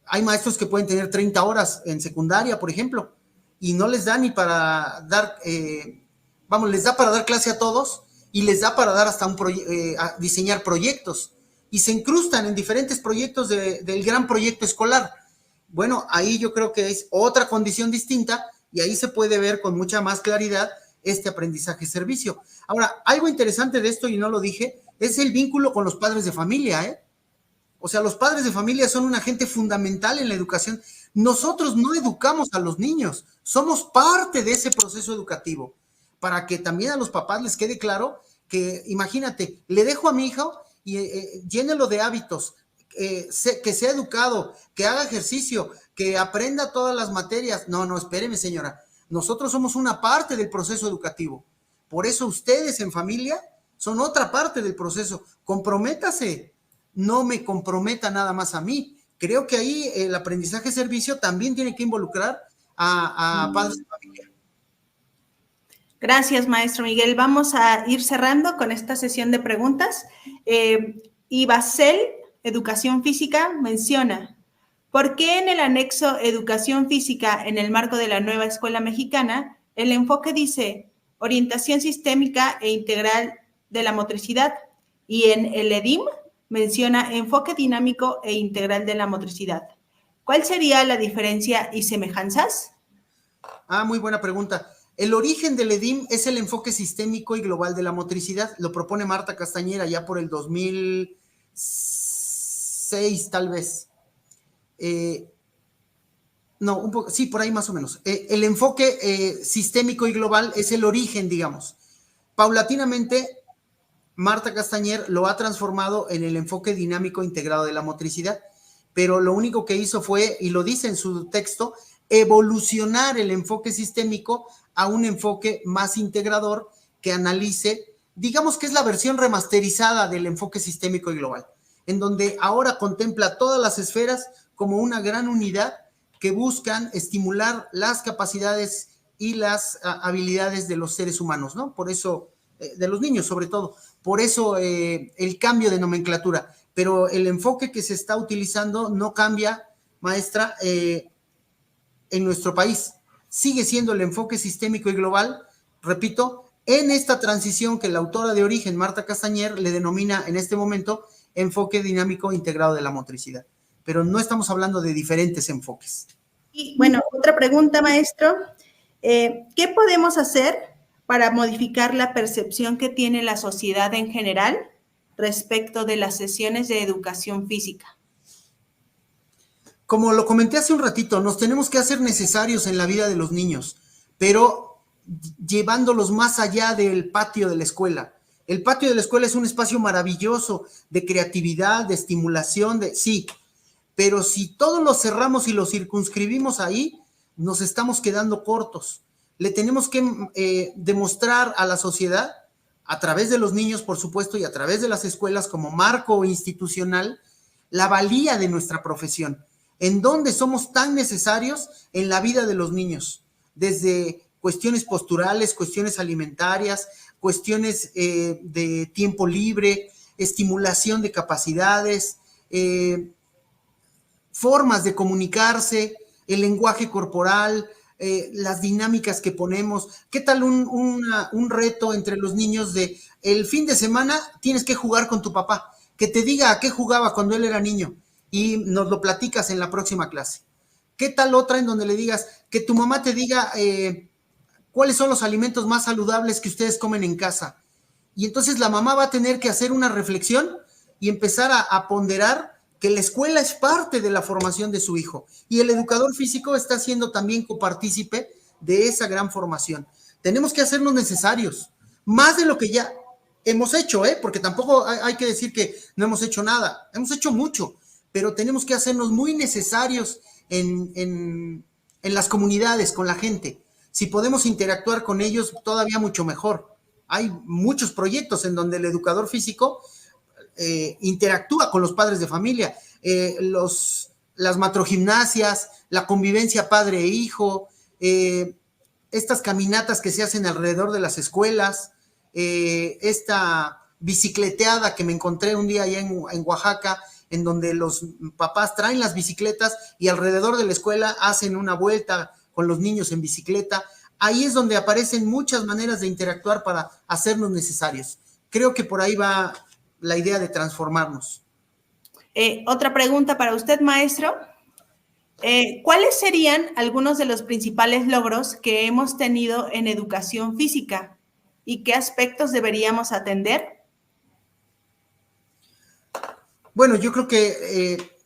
Hay maestros que pueden tener 30 horas en secundaria, por ejemplo, y no les da ni para dar, les da para dar clase a todos y les da para dar hasta a diseñar proyectos y se incrustan en diferentes proyectos del gran proyecto escolar. Bueno, ahí yo creo que es otra condición distinta y ahí se puede ver con mucha más claridad este aprendizaje-servicio. Ahora, algo interesante de esto, y no lo dije, es el vínculo con los padres de familia, ¿eh? O sea, los padres de familia son un agente fundamental en la educación. Nosotros no educamos a los niños, somos parte de ese proceso educativo, para que también a los papás les quede claro que, imagínate, le dejo a mi hijo y llénelo de hábitos, que sea educado, que haga ejercicio, que aprenda todas las materias. No, espéreme, señora. Nosotros somos una parte del proceso educativo. Por eso ustedes en familia son otra parte del proceso. Comprométase. No me comprometa nada más a mí. Creo que ahí el aprendizaje-servicio también tiene que involucrar a padres de familia. Gracias, maestro Miguel. Vamos a ir cerrando con esta sesión de preguntas. Ibacel, Educación Física, menciona, ¿por qué en el anexo Educación Física en el marco de la nueva escuela mexicana, el enfoque dice orientación sistémica e integral de la motricidad y en el EDIM menciona enfoque dinámico e integral de la motricidad? ¿Cuál sería la diferencia y semejanzas? Muy buena pregunta. El origen del EDIM es el enfoque sistémico y global de la motricidad. Lo propone Marta Castañera ya por el 2006, tal vez. Sí, por ahí más o menos. El enfoque sistémico y global es el origen, digamos. Paulatinamente, Marta Castañer lo ha transformado en el enfoque dinámico integrado de la motricidad, pero lo único que hizo fue, y lo dice en su texto, evolucionar el enfoque sistémico a un enfoque más integrador que analice, digamos que es la versión remasterizada del enfoque sistémico y global, en donde ahora contempla todas las esferas como una gran unidad que buscan estimular las capacidades y las habilidades de los seres humanos, ¿no? Por eso, de los niños sobre todo, por eso el cambio de nomenclatura, pero el enfoque que se está utilizando no cambia, maestra, en nuestro país. Sigue siendo el enfoque sistémico y global, repito, en esta transición que la autora de origen, Marta Castañer, le denomina en este momento enfoque dinámico integrado de la motricidad. Pero no estamos hablando de diferentes enfoques. Y bueno, otra pregunta, maestro. ¿Qué podemos hacer para modificar la percepción que tiene la sociedad en general respecto de las sesiones de educación física? Como lo comenté hace un ratito, nos tenemos que hacer necesarios en la vida de los niños, pero llevándolos más allá del patio de la escuela. El patio de la escuela es un espacio maravilloso de creatividad, de estimulación, sí, pero si todos lo cerramos y lo circunscribimos ahí, nos estamos quedando cortos. Le tenemos que demostrar a la sociedad, a través de los niños, por supuesto, y a través de las escuelas como marco institucional, la valía de nuestra profesión, en donde somos tan necesarios en la vida de los niños, desde cuestiones posturales, cuestiones alimentarias, cuestiones de tiempo libre, estimulación de capacidades, formas de comunicarse, el lenguaje corporal, las dinámicas que ponemos. ¿Qué tal un reto entre los niños de el fin de semana tienes que jugar con tu papá? Que te diga a qué jugaba cuando él era niño y nos lo platicas en la próxima clase. ¿Qué tal otra en donde le digas que tu mamá te diga cuáles son los alimentos más saludables que ustedes comen en casa? Y entonces la mamá va a tener que hacer una reflexión y empezar a ponderar que la escuela es parte de la formación de su hijo. Y el educador físico está siendo también copartícipe de esa gran formación. Tenemos que hacernos necesarios, más de lo que ya hemos hecho, porque tampoco hay que decir que no hemos hecho nada. Hemos hecho mucho, pero tenemos que hacernos muy necesarios en las comunidades, con la gente. Si podemos interactuar con ellos, todavía mucho mejor. Hay muchos proyectos en donde el educador físico interactúa con los padres de familia, las matrogimnasias, la convivencia padre e hijo, estas caminatas que se hacen alrededor de las escuelas, esta bicicleteada que me encontré un día allá en Oaxaca, en donde los papás traen las bicicletas y alrededor de la escuela hacen una vuelta con los niños en bicicleta. Ahí es donde aparecen muchas maneras de interactuar para hacernos necesarios. Creo que por ahí va la idea de transformarnos. Otra pregunta para usted, maestro. ¿Cuáles serían algunos de los principales logros que hemos tenido en educación física y qué aspectos deberíamos atender? Bueno, yo creo que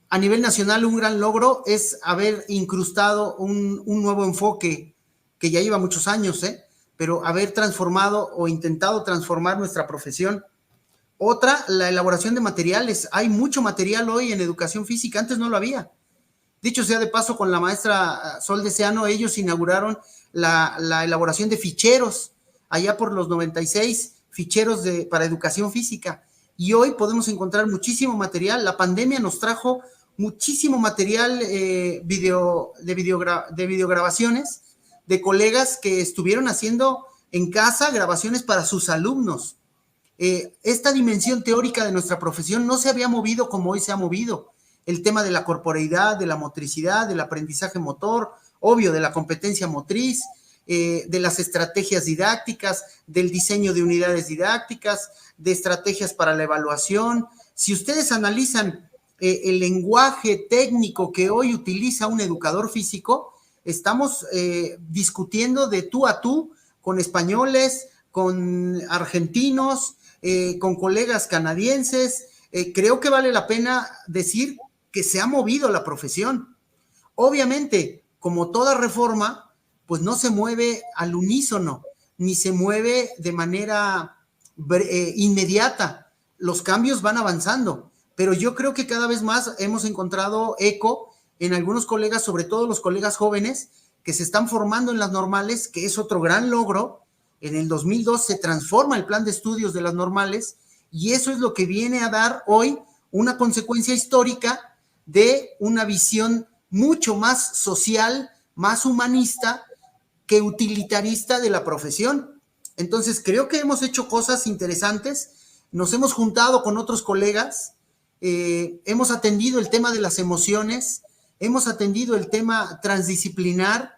a nivel nacional un gran logro es haber incrustado un nuevo enfoque que ya lleva muchos años, pero haber transformado o intentado transformar nuestra profesión. Otra, la elaboración de materiales. Hay mucho material hoy en educación física, antes no lo había. Dicho sea de paso, con la maestra Sol Deseano, ellos inauguraron la elaboración de ficheros, allá por los 96, ficheros para educación física. Y hoy podemos encontrar muchísimo material. La pandemia nos trajo muchísimo material de videograbaciones de colegas que estuvieron haciendo en casa grabaciones para sus alumnos. Esta dimensión teórica de nuestra profesión no se había movido como hoy se ha movido. El tema de la corporeidad, de la motricidad, del aprendizaje motor, obvio, de la competencia motriz, de las estrategias didácticas, del diseño de unidades didácticas, de estrategias para la evaluación. Si ustedes analizan el lenguaje técnico que hoy utiliza un educador físico, estamos discutiendo de tú a tú con españoles, con argentinos, con colegas canadienses. Creo que vale la pena decir que se ha movido la profesión. Obviamente, como toda reforma, pues no se mueve al unísono, ni se mueve de manera inmediata. Los cambios van avanzando, pero yo creo que cada vez más hemos encontrado eco en algunos colegas, sobre todo los colegas jóvenes, que se están formando en las normales, que es otro gran logro. En el 2002 se transforma el plan de estudios de las normales y eso es lo que viene a dar hoy una consecuencia histórica de una visión mucho más social, más humanista que utilitarista de la profesión. Entonces creo que hemos hecho cosas interesantes, nos hemos juntado con otros colegas, hemos atendido el tema de las emociones, hemos atendido el tema transdisciplinar,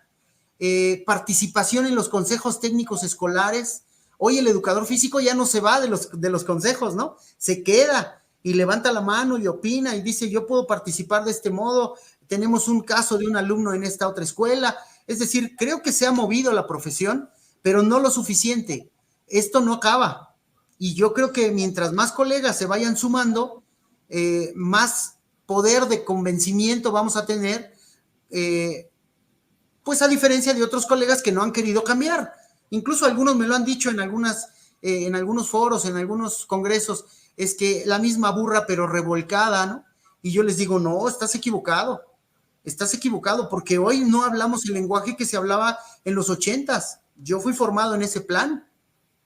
participación en los consejos técnicos escolares. Hoy el educador físico ya no se va de los consejos, ¿no? Se queda y levanta la mano y opina y dice, yo puedo participar de este modo, tenemos un caso de un alumno en esta otra escuela. Es decir, creo que se ha movido la profesión, pero no lo suficiente. Esto no acaba. Y yo creo que mientras más colegas se vayan sumando, más poder de convencimiento vamos a tener, pues a diferencia de otros colegas que no han querido cambiar. Incluso algunos me lo han dicho en algunos foros, en algunos congresos, es que la misma burra pero revolcada, ¿no? Y yo les digo, no, estás equivocado, porque hoy no hablamos el lenguaje que se hablaba en los 80s. Yo fui formado en ese plan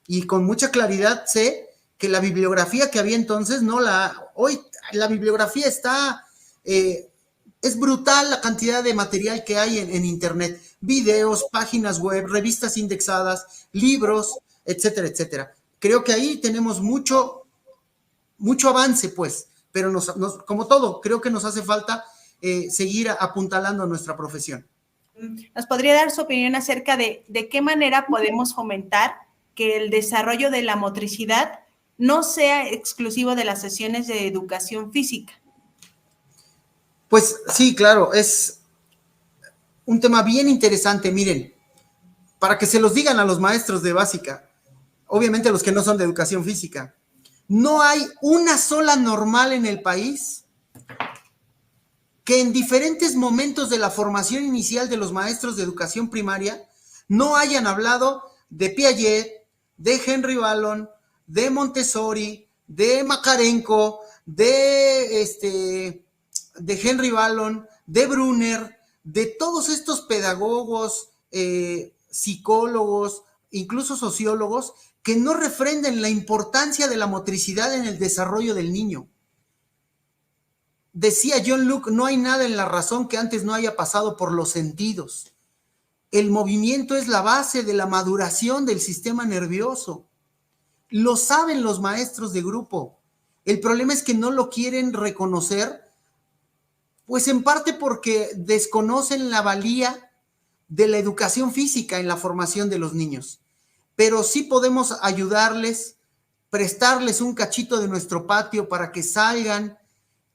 y con mucha claridad sé que la bibliografía que había entonces, hoy la bibliografía está, es brutal la cantidad de material que hay en internet, videos, páginas web, revistas indexadas, libros, etcétera, etcétera. Creo que ahí tenemos mucho avance, pues, pero como todo, creo que nos hace falta seguir apuntalando nuestra profesión. ¿Nos podría dar su opinión acerca de qué manera podemos fomentar que el desarrollo de la motricidad no sea exclusivo de las sesiones de educación física? Pues sí, claro, es un tema bien interesante. Miren, para que se los digan a los maestros de básica, obviamente los que no son de educación física, no hay una sola normal en el país que en diferentes momentos de la formación inicial de los maestros de educación primaria no hayan hablado de Piaget, de Henry Wallon, de Montessori, de Makarenko, de Henry Wallon, de Brunner, de todos estos pedagogos, psicólogos, incluso sociólogos, que no refrenden la importancia de la motricidad en el desarrollo del niño. Decía John Locke, no hay nada en la razón que antes no haya pasado por los sentidos. El movimiento es la base de la maduración del sistema nervioso. Lo saben los maestros de grupo. El problema es que no lo quieren reconocer, pues en parte porque desconocen la valía de la educación física en la formación de los niños. Pero sí podemos ayudarles, prestarles un cachito de nuestro patio para que salgan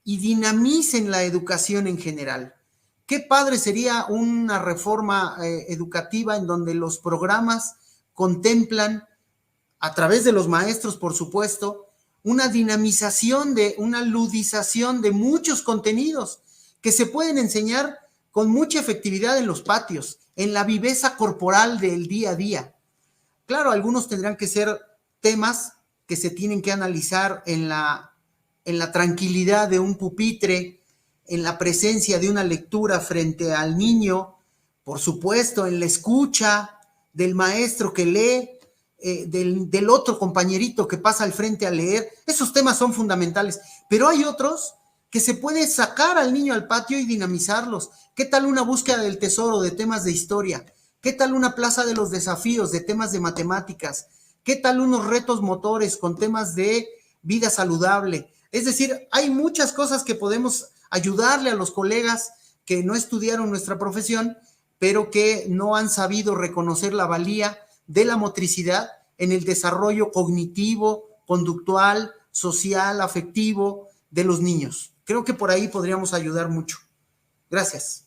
y dinamicen la educación en general. Qué padre sería una reforma educativa en donde los programas contemplan, a través de los maestros, por supuesto, una dinamización, una ludización de muchos contenidos que se pueden enseñar con mucha efectividad en los patios, en la viveza corporal del día a día. Claro, algunos tendrán que ser temas que se tienen que analizar en la tranquilidad de un pupitre, en la presencia de una lectura frente al niño, por supuesto, en la escucha del maestro que lee, del otro compañerito que pasa al frente a leer. Esos temas son fundamentales, pero hay otros que se puede sacar al niño al patio y dinamizarlos. ¿Qué tal una búsqueda del tesoro de temas de historia? ¿Qué tal una plaza de los desafíos de temas de matemáticas? ¿Qué tal unos retos motores con temas de vida saludable? Es decir, hay muchas cosas que podemos ayudarle a los colegas que no estudiaron nuestra profesión, pero que no han sabido reconocer la valía de la motricidad en el desarrollo cognitivo, conductual, social, afectivo de los niños. Creo que por ahí podríamos ayudar mucho. Gracias.